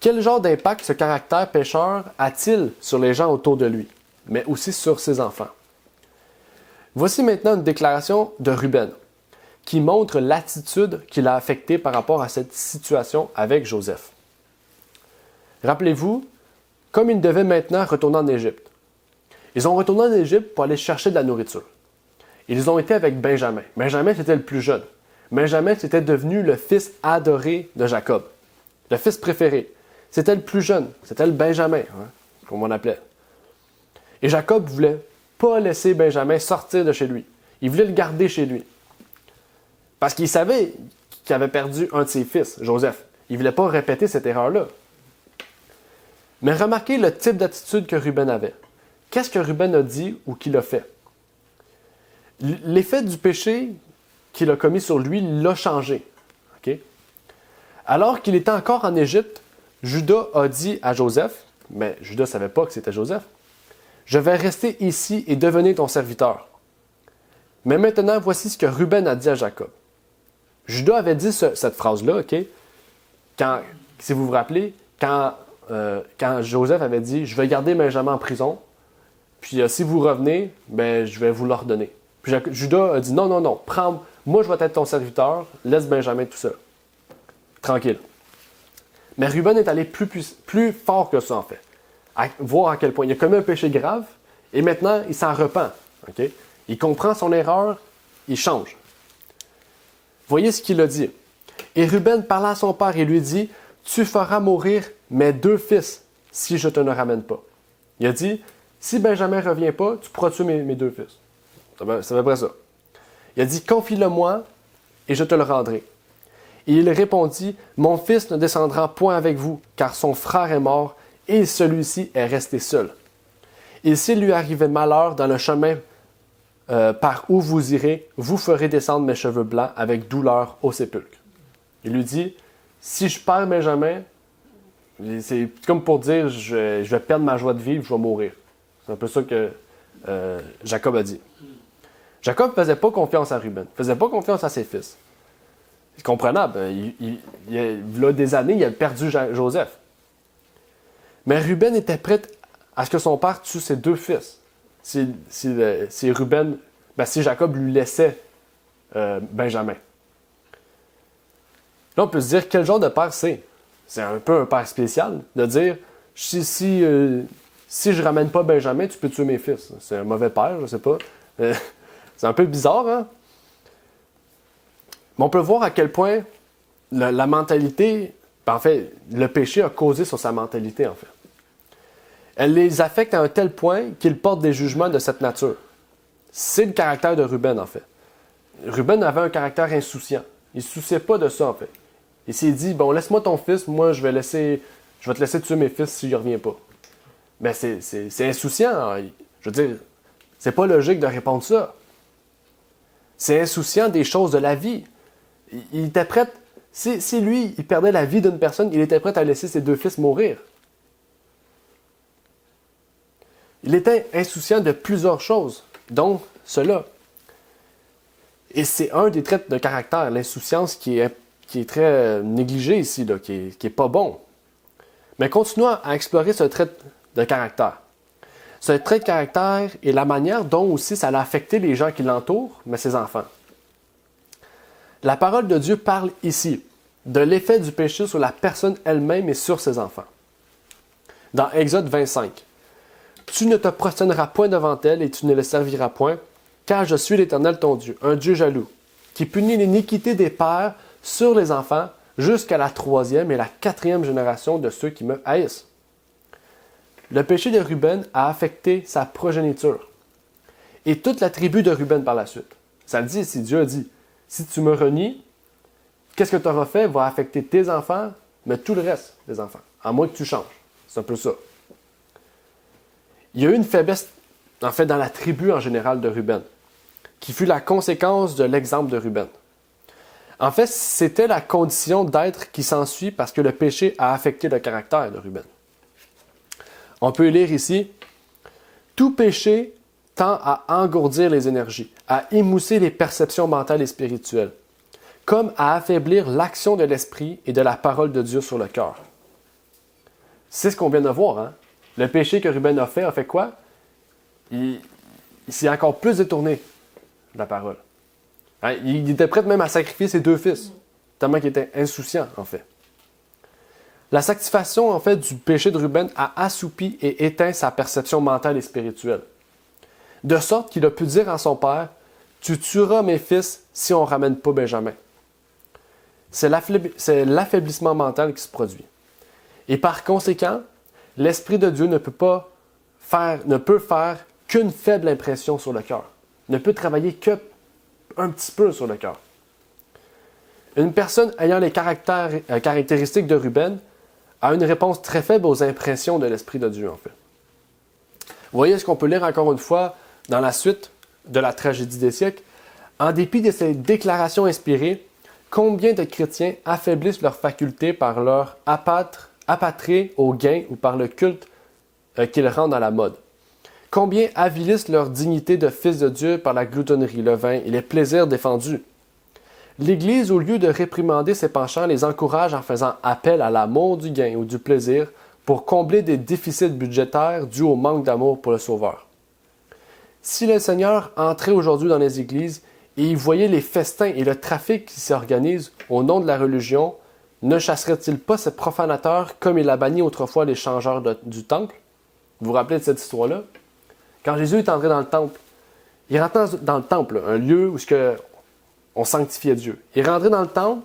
Quel genre d'impact ce caractère pécheur a-t-il sur les gens autour de lui, mais aussi sur ses enfants? Voici maintenant une déclaration de Ruben, qui montre l'attitude qu'il a affectée par rapport à cette situation avec Joseph. Rappelez-vous, comme ils devaient maintenant retourner en Égypte. Ils ont retourné en Égypte pour aller chercher de la nourriture. Ils ont été avec Benjamin. Benjamin, c'était le plus jeune. Benjamin, c'était devenu le fils adoré de Jacob, le fils préféré. C'était le plus jeune, c'était le Benjamin, comme on l'appelait. Et Jacob ne voulait pas laisser Benjamin sortir de chez lui. Il voulait le garder chez lui. Parce qu'il savait qu'il avait perdu un de ses fils, Joseph. Il ne voulait pas répéter cette erreur-là. Mais remarquez le type d'attitude que Ruben avait. Qu'est-ce que Ruben a dit ou qu'il a fait? L'effet du péché qu'il a commis sur lui l'a changé. Okay? Alors qu'il était encore en Égypte, Judas a dit à Joseph, mais Judas ne savait pas que c'était Joseph, « Je vais rester ici et devenir ton serviteur. » Mais maintenant, voici ce que Ruben a dit à Jacob. Judas avait dit cette phrase-là, OK? Si vous vous rappelez, quand Joseph avait dit « Je vais garder Benjamin en prison, puis si vous revenez, ben, je vais vous l'ordonner. » Puis Judas a dit « Non, moi je vais être ton serviteur, laisse Benjamin tout seul. Tranquille. » Mais Ruben est allé plus fort que ça, en fait. À voir à quel point il a commis un péché grave, et maintenant, il s'en repent. Okay? Il comprend son erreur, il change. Voyez ce qu'il a dit. Et Ruben parla à son père et lui dit, « Tu feras mourir mes 2 fils si je te ne ramène pas. » Il a dit, « Si Benjamin ne revient pas, tu pourras tuer mes 2 fils. » C'est à peu près ça. Il a dit, « Confie-le-moi et je te le rendrai. » Et il répondit, « Mon fils ne descendra point avec vous, car son frère est mort et celui-ci est resté seul. Et s'il lui arrivait malheur dans le chemin par où vous irez, vous ferez descendre mes cheveux blancs avec douleur au sépulcre. » Il lui dit, « Si je perds Benjamin, c'est comme pour dire, je vais perdre ma joie de vivre, je vais mourir. » C'est un peu ça que Jacob a dit. Jacob ne faisait pas confiance à Ruben, ne faisait pas confiance à ses fils. C'est comprenable. Il y a des années, il a perdu Joseph. Mais Ruben était prêt à ce que son père tue ses 2 fils. Si Jacob lui laissait Benjamin. Là, on peut se dire, quel genre de père c'est? C'est un peu un père spécial de dire, si je ramène pas Benjamin, tu peux tuer mes fils. C'est un mauvais père, je sais pas. C'est un peu bizarre, hein? Mais on peut voir à quel point la mentalité, en fait, le péché a causé sur sa mentalité, en fait. Elle les affecte à un tel point qu'ils portent des jugements de cette nature. C'est le caractère de Ruben, en fait. Ruben avait un caractère insouciant. Il ne se souciait pas de ça, en fait. Il s'est dit, bon, laisse-moi ton fils, moi, je vais te laisser tuer mes fils s'il ne revient pas. Mais c'est insouciant. Hein. Je veux dire, c'est pas logique de répondre ça. C'est insouciant des choses de la vie. Il était prêt, si lui, il perdait la vie d'une personne, il était prêt à laisser ses 2 fils mourir. Il était insouciant de plusieurs choses, dont cela. Et c'est un des traits de caractère, l'insouciance qui est très négligé ici, là, qui est pas bon. Mais continuons à explorer ce trait de caractère. Ce trait de caractère et la manière dont aussi ça a affecté les gens qui l'entourent, mais ses enfants. La parole de Dieu parle ici de l'effet du péché sur la personne elle-même et sur ses enfants. Dans Exode 25, « Tu ne te prosterneras point devant elle et tu ne le serviras point, car je suis l'Éternel ton Dieu, un Dieu jaloux, qui punit l'iniquité des pères sur les enfants jusqu'à la 3e et la 4e génération de ceux qui me haïssent. » Le péché de Ruben a affecté sa progéniture et toute la tribu de Ruben par la suite. Ça le dit ici, Dieu a dit, si tu me renies, qu'est-ce que tu auras fait va affecter tes enfants, mais tout le reste des enfants, à moins que tu changes. C'est un peu ça. Il y a eu une faiblesse, en fait, dans la tribu en général de Ruben, qui fut la conséquence de l'exemple de Ruben. En fait, c'était la condition d'être qui s'ensuit parce que le péché a affecté le caractère de Ruben. On peut lire ici, « Tout péché tend à engourdir les énergies, à émousser les perceptions mentales et spirituelles, comme à affaiblir l'action de l'esprit et de la parole de Dieu sur le cœur. » c'est ce qu'on vient de voir. Hein? Le péché que Ruben a fait quoi? Il s'est encore plus détourné de la parole. Hein? Il était prêt même à sacrifier ses 2 fils, tellement qu'il était insouciant, en fait. La sanctification, en fait, du péché de Ruben a assoupi et éteint sa perception mentale et spirituelle. De sorte qu'il a pu dire à son père, « Tu tueras mes fils si on ne ramène pas Benjamin. » C'est l'affaiblissement mental qui se produit. Et par conséquent, l'Esprit de Dieu ne peut faire qu'une faible impression sur le cœur. Ne peut travailler qu'un petit peu sur le cœur. Une personne ayant les caractéristiques de Ruben a une réponse très faible aux impressions de l'Esprit de Dieu, en fait. Vous voyez ce qu'on peut lire encore une fois dans la suite de la tragédie des siècles. En dépit de ces déclarations inspirées, combien de chrétiens affaiblissent leurs facultés par leur apâtrer au gain ou par le culte qu'ils rendent à la mode? Combien avilissent leur dignité de fils de Dieu par la gloutonnerie, le vin et les plaisirs défendus? L'Église, au lieu de réprimander ses penchants, les encourage en faisant appel à l'amour du gain ou du plaisir pour combler des déficits budgétaires dus au manque d'amour pour le Sauveur. Si le Seigneur entrait aujourd'hui dans les églises et il voyait les festins et le trafic qui s'organisent au nom de la religion, ne chasserait-il pas ces profanateurs comme il a banni autrefois les changeurs du temple? Vous vous rappelez de cette histoire-là? Quand Jésus est entré dans le temple, il rentrait dans le temple, un lieu où on sanctifiait Dieu. Il rentrait dans le temple,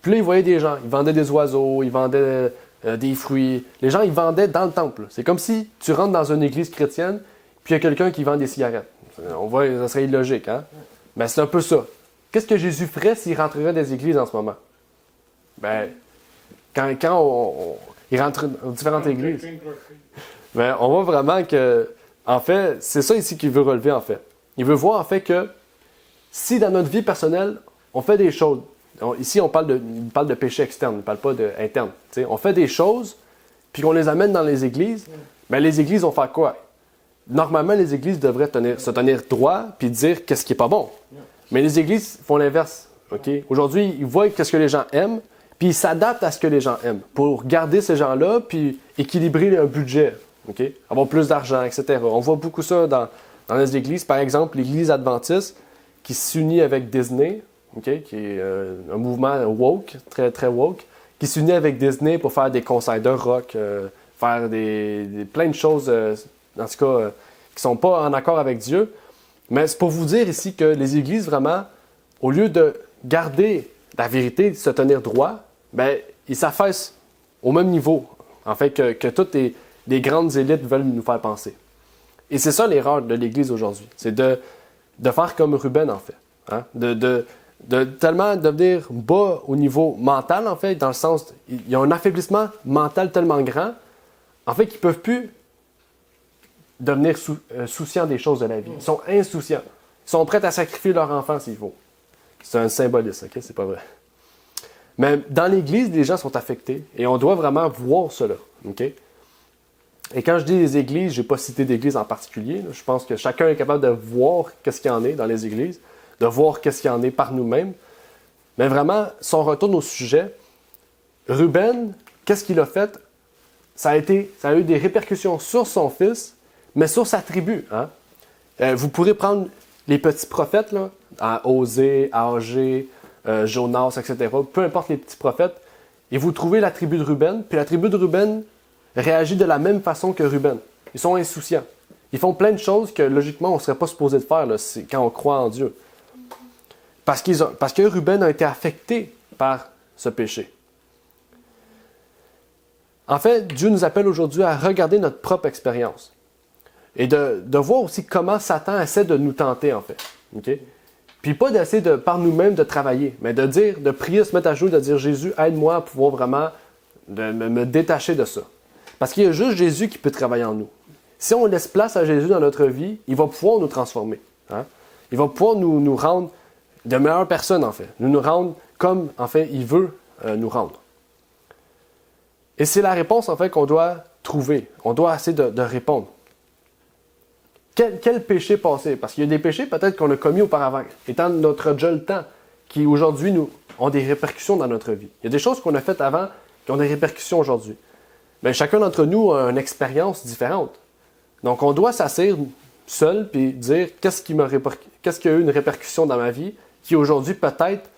puis là, il voyait des gens. Ils vendaient des oiseaux, ils vendaient des fruits. Les gens, ils vendaient dans le temple. C'est comme si tu rentres dans une église chrétienne, puis il y a quelqu'un qui vend des cigarettes. On voit, ça serait illogique, hein? Mais c'est un peu ça. Qu'est-ce que Jésus ferait s'il rentrerait dans les églises en ce moment? Ben, quand il rentre dans différentes églises, ben, on voit vraiment que, en fait, c'est ça ici qu'il veut relever, en fait. Il veut voir, en fait, que si dans notre vie personnelle, on fait des choses, ici on parle de péché externe, on ne parle pas d'interne. On fait des choses, puis qu'on les amène dans les églises, bien les églises vont faire quoi? Normalement, les églises devraient se tenir droit puis dire qu'est-ce qui n'est pas bon. Mais les églises font l'inverse. Okay? Aujourd'hui, ils voient qu'est-ce que les gens aiment, puis ils s'adaptent à ce que les gens aiment pour garder ces gens-là puis équilibrer un budget, okay? Avoir plus d'argent, etc. On voit beaucoup ça dans les églises. Par exemple, l'église adventiste qui s'unit avec Disney, okay? Qui est un mouvement woke, très, très woke, qui s'unit avec Disney pour faire des concerts de rock, faire plein de choses, en tout cas, qui ne sont pas en accord avec Dieu. Mais c'est pour vous dire ici que les églises, vraiment, au lieu de garder la vérité, de se tenir droit, ben, ils s'affaissent au même niveau, en fait, que toutes les grandes élites veulent nous faire penser. Et c'est ça l'erreur de l'Église aujourd'hui. C'est de faire comme Ruben, en fait. Hein? De tellement devenir bas au niveau mental, en fait, dans le sens, il y a un affaiblissement mental tellement grand, en fait, qu'ils ne peuvent plus devenir souciants des choses de la vie. Ils sont insouciants. Ils sont prêts à sacrifier leur enfant s'il faut. C'est un symbolisme, ok? C'est pas vrai. Mais dans l'Église, les gens sont affectés et on doit vraiment voir cela, ok? Et quand je dis les églises, je n'ai pas cité d'église en particulier. Là. Je pense que chacun est capable de voir qu'est-ce qu'il y en est dans les églises, de voir qu'est-ce qu'il y en est par nous-mêmes. Mais vraiment, si on retourne au sujet, Ruben, qu'est-ce qu'il a fait? Ça a eu des répercussions sur son fils, mais sur sa tribu. Hein? Vous pourrez prendre les petits prophètes, là, à Osée, à Agé, Jonas, etc. Peu importe les petits prophètes, et vous trouvez la tribu de Ruben, puis la tribu de Ruben réagit de la même façon que Ruben. Ils sont insouciants. Ils font plein de choses que, logiquement, on ne serait pas supposé de faire là, quand on croit en Dieu. Parce que Ruben a été affecté par ce péché. En fait, Dieu nous appelle aujourd'hui à regarder notre propre expérience et de voir aussi comment Satan essaie de nous tenter, en fait. Okay? Puis pas d'essayer par nous-mêmes de travailler, mais de prier, se mettre à genoux, de dire « Jésus, aide-moi à pouvoir vraiment me détacher de ça. » Parce qu'il y a juste Jésus qui peut travailler en nous. Si on laisse place à Jésus dans notre vie, il va pouvoir nous transformer. Hein? Il va pouvoir nous rendre de meilleures personnes, en fait. Nous rendre comme, en fait, il veut nous rendre. Et c'est la réponse, en fait, qu'on doit trouver. On doit essayer de répondre. Quel péché passé? Parce qu'il y a des péchés, peut-être, qu'on a commis auparavant, étant notre déjà le temps, qui, aujourd'hui, ont des répercussions dans notre vie. Il y a des choses qu'on a faites avant qui ont des répercussions aujourd'hui. bien, chacun d'entre nous a une expérience différente. Donc, on doit s'asseoir seul et dire qu'est-ce qui a eu une répercussion dans ma vie qui aujourd'hui peut-être,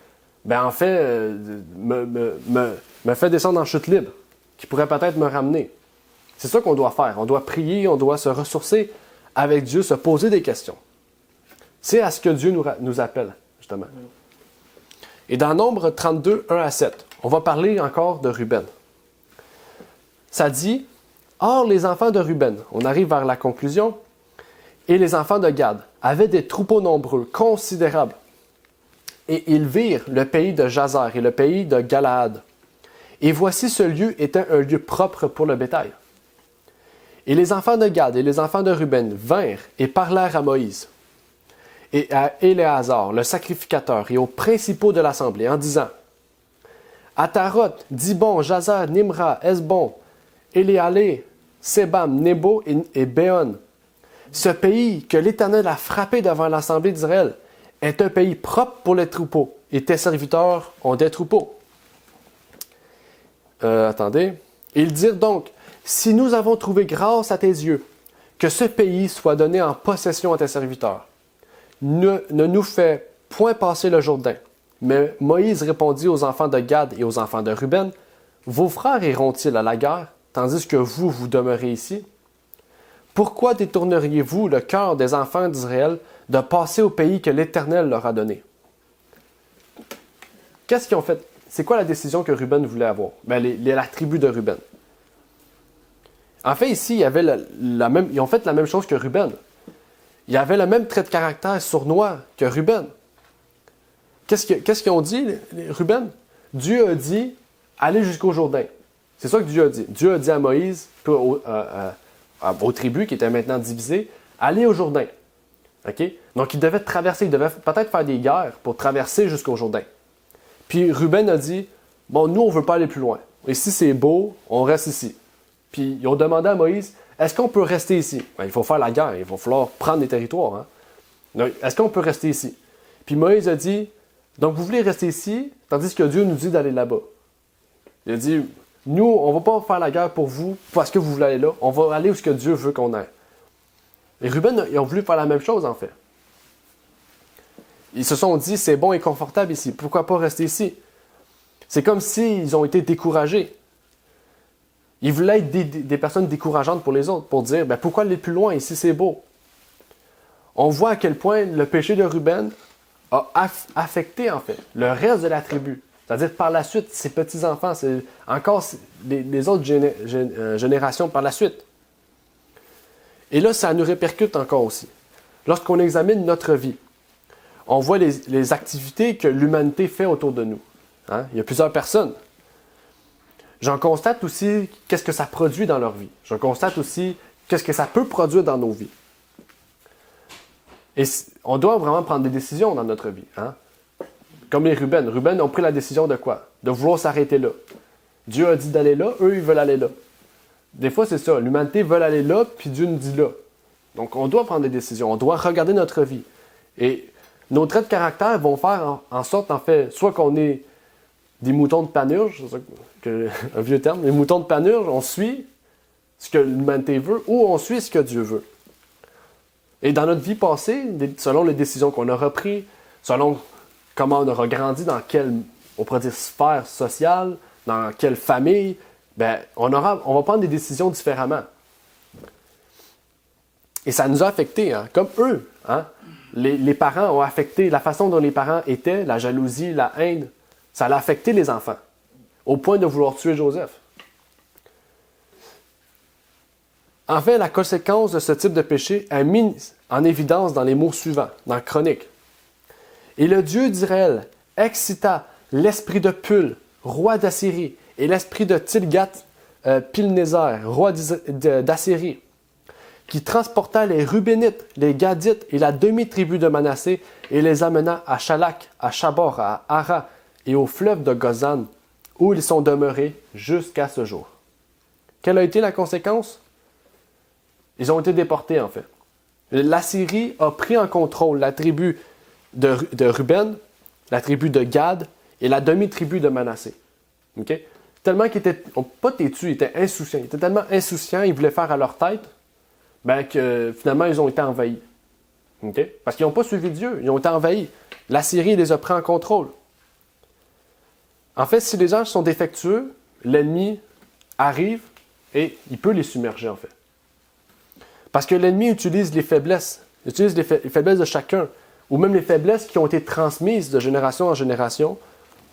en fait, me fait descendre en chute libre, qui pourrait peut-être me ramener. C'est ça qu'on doit faire. On doit prier, on doit se ressourcer avec Dieu, se poser des questions. C'est à ce que Dieu nous appelle, justement. Et dans Nombre 32, 1 à 7, on va parler encore de Ruben. Ça dit, « Or, les enfants de Ruben, on arrive vers la conclusion, et les enfants de Gad avaient des troupeaux nombreux, considérables. Et ils virent le pays de Jazer et le pays de Galaad. Et voici ce lieu était un lieu propre pour le bétail. Et les enfants de Gad et les enfants de Ruben vinrent et parlèrent à Moïse et à Éléazar, le sacrificateur, et aux principaux de l'assemblée, en disant, Ataroth, Dibon, Jazer, Nimra, Esbon, Éléalé, Sebam, Nebo et Béon. Ce pays que l'Éternel a frappé devant l'assemblée d'Israël est un pays propre pour les troupeaux, et tes serviteurs ont des troupeaux. Attendez. Ils dirent donc, si nous avons trouvé grâce à tes yeux, que ce pays soit donné en possession à tes serviteurs. Ne nous fais point passer le Jourdain. Mais Moïse répondit aux enfants de Gad et aux enfants de Ruben, vos frères iront-ils à la guerre, tandis que vous demeurez ici? Pourquoi détourneriez-vous le cœur des enfants d'Israël de passer au pays que l'Éternel leur a donné? Qu'est-ce qu'ils ont fait? C'est quoi la décision que Ruben voulait avoir? La tribu de Ruben. En fait, ici, ils ont fait la même chose que Ruben. Ils avaient le même trait de caractère sournois que Ruben. Qu'est-ce qu'ils ont dit, Ruben? Dieu a dit, allez jusqu'au Jourdain. C'est ça que Dieu a dit. Dieu a dit à Moïse, aux tribus qui étaient maintenant divisées, allez au Jourdain. Okay? Donc, ils devaient traverser, ils devaient peut-être faire des guerres pour traverser jusqu'au Jourdain. Puis Ruben a dit, bon, nous, on ne veut pas aller plus loin. Ici, c'est beau, on reste ici. Puis ils ont demandé à Moïse, est-ce qu'on peut rester ici? Il faut faire la guerre, il va falloir prendre les territoires. Hein? Donc, est-ce qu'on peut rester ici? Puis Moïse a dit, donc vous voulez rester ici, tandis que Dieu nous dit d'aller là-bas. Il a dit, nous, on ne va pas faire la guerre pour vous parce que vous voulez aller là, on va aller où ce que Dieu veut qu'on aille. Et Ruben, ils ont voulu faire la même chose, en fait. Ils se sont dit, c'est bon et confortable ici, pourquoi pas rester ici? C'est comme s'ils ont été découragés. Ils voulaient être des personnes décourageantes pour les autres, pour dire, pourquoi aller plus loin, ici c'est beau. On voit à quel point le péché de Ruben a affecté, en fait, le reste de la tribu. C'est-à-dire, par la suite, ses petits-enfants, c'est encore les autres générations par la suite. Et là, ça nous répercute encore aussi. Lorsqu'on examine notre vie, on voit les activités que l'humanité fait autour de nous. Hein? Il y a plusieurs personnes. J'en constate aussi qu'est-ce que ça produit dans leur vie. Je constate aussi qu'est-ce que ça peut produire dans nos vies. Et on doit vraiment prendre des décisions dans notre vie. Hein? Comme les Ruben. Ruben ont pris la décision de quoi? De vouloir s'arrêter là. Dieu a dit d'aller là, eux, ils veulent aller là. Des fois, c'est ça. L'humanité veut aller là, puis Dieu nous dit là. Donc, on doit prendre des décisions. On doit regarder notre vie. Et nos traits de caractère vont faire en sorte, en fait, soit qu'on est des moutons de panurge, c'est ça un vieux terme, les moutons de panurge, on suit ce que l'humanité veut ou on suit ce que Dieu veut. Et dans notre vie passée, selon les décisions qu'on aura prises, selon comment on aura grandi, dans quelle, on pourrait dire, sphère sociale, dans quelle famille, on va prendre des décisions différemment. Et ça nous a affectés, hein, comme eux. Hein? Les parents ont affecté la façon dont les parents étaient, la jalousie, la haine. Ça a affecté les enfants, au point de vouloir tuer Joseph. En fait, la conséquence de ce type de péché est mise en évidence dans les mots suivants, dans Chronique. Et le Dieu d'Israël excita l'esprit de Pul, roi d'Assyrie, et l'esprit de Tilgat-Pilnézer, roi d'Assyrie, qui transporta les Rubénites, les Gadites et la demi-tribu de Manassé et les amena à Chalak, à Chabor, à Ara et au fleuve de Gozan, où ils sont demeurés jusqu'à ce jour. Quelle a été la conséquence? Ils ont été déportés, en fait. L'Assyrie a pris en contrôle la tribu de Ruben, la tribu de Gad et la demi-tribu de Manassé. Okay? tellement qu'ils étaient, pas têtus, ils étaient insouciants. Ils étaient tellement insouciants, ils voulaient faire à leur tête, ben que finalement, ils ont été envahis. Okay? Parce qu'ils n'ont pas suivi Dieu, ils ont été envahis. L'Assyrie les a pris en contrôle. En fait, si les gens sont défectueux, l'ennemi arrive et il peut les submerger, en fait. Parce que l'ennemi utilise les faiblesses. Il utilise les faiblesses de chacun, ou même les faiblesses qui ont été transmises de génération en génération.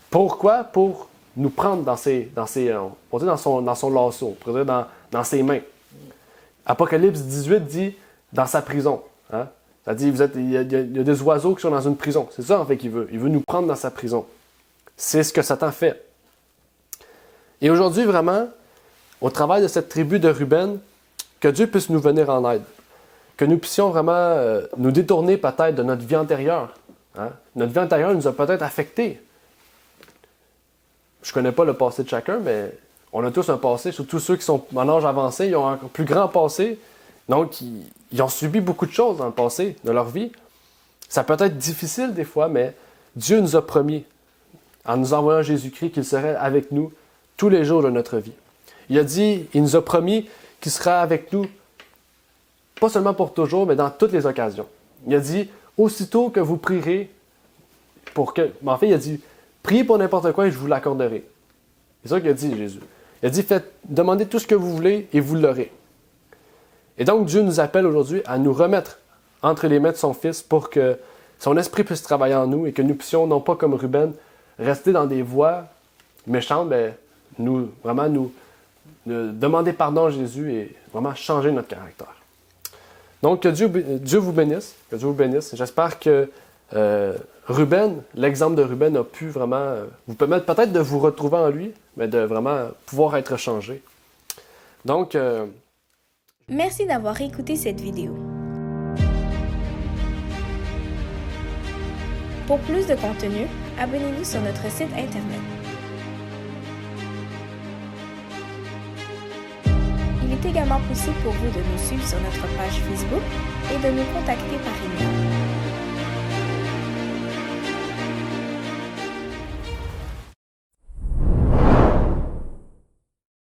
Pourquoi? Pour nous prendre dans son lasso, on pourrait dire dans ses mains. Apocalypse 18 dit dans sa prison. Hein? Ça dit, il y a des oiseaux qui sont dans une prison. C'est ça en fait qu'il veut. Il veut nous prendre dans sa prison. C'est ce que Satan fait. Et aujourd'hui, vraiment, au travail de cette tribu de Ruben, que Dieu puisse nous venir en aide. Que nous puissions vraiment nous détourner peut-être de notre vie antérieure. Hein? Notre vie antérieure nous a peut-être affectés. Je ne connais pas le passé de chacun, mais on a tous un passé. Surtout ceux qui sont en âge avancé, ils ont un plus grand passé. Donc, ils ont subi beaucoup de choses dans le passé de leur vie. Ça peut être difficile des fois, mais Dieu nous a promis, en nous envoyant Jésus-Christ, qu'il serait avec nous tous les jours de notre vie. Il nous a promis qu'il sera avec nous, pas seulement pour toujours, mais dans toutes les occasions. Il a dit, aussitôt que vous prierez, il a dit, priez pour n'importe quoi et je vous l'accorderai. C'est ça qu'il a dit, Jésus. Il a dit, demandez tout ce que vous voulez et vous l'aurez. Et donc, Dieu nous appelle aujourd'hui à nous remettre entre les mains de son Fils pour que son esprit puisse travailler en nous et que nous puissions, non pas comme Ruben, rester dans des voies méchantes, mais nous demander pardon à Jésus et vraiment changer notre caractère. Donc, que Dieu vous bénisse. Que Dieu vous bénisse. J'espère que Ruben, l'exemple de Ruben a pu vraiment vous permettre peut-être de vous retrouver en lui, mais de vraiment pouvoir être changé. Donc, Merci d'avoir écouté cette vidéo. Pour plus de contenu, abonnez-vous sur notre site Internet. Il est également possible pour vous de nous suivre sur notre page Facebook et de nous contacter par email.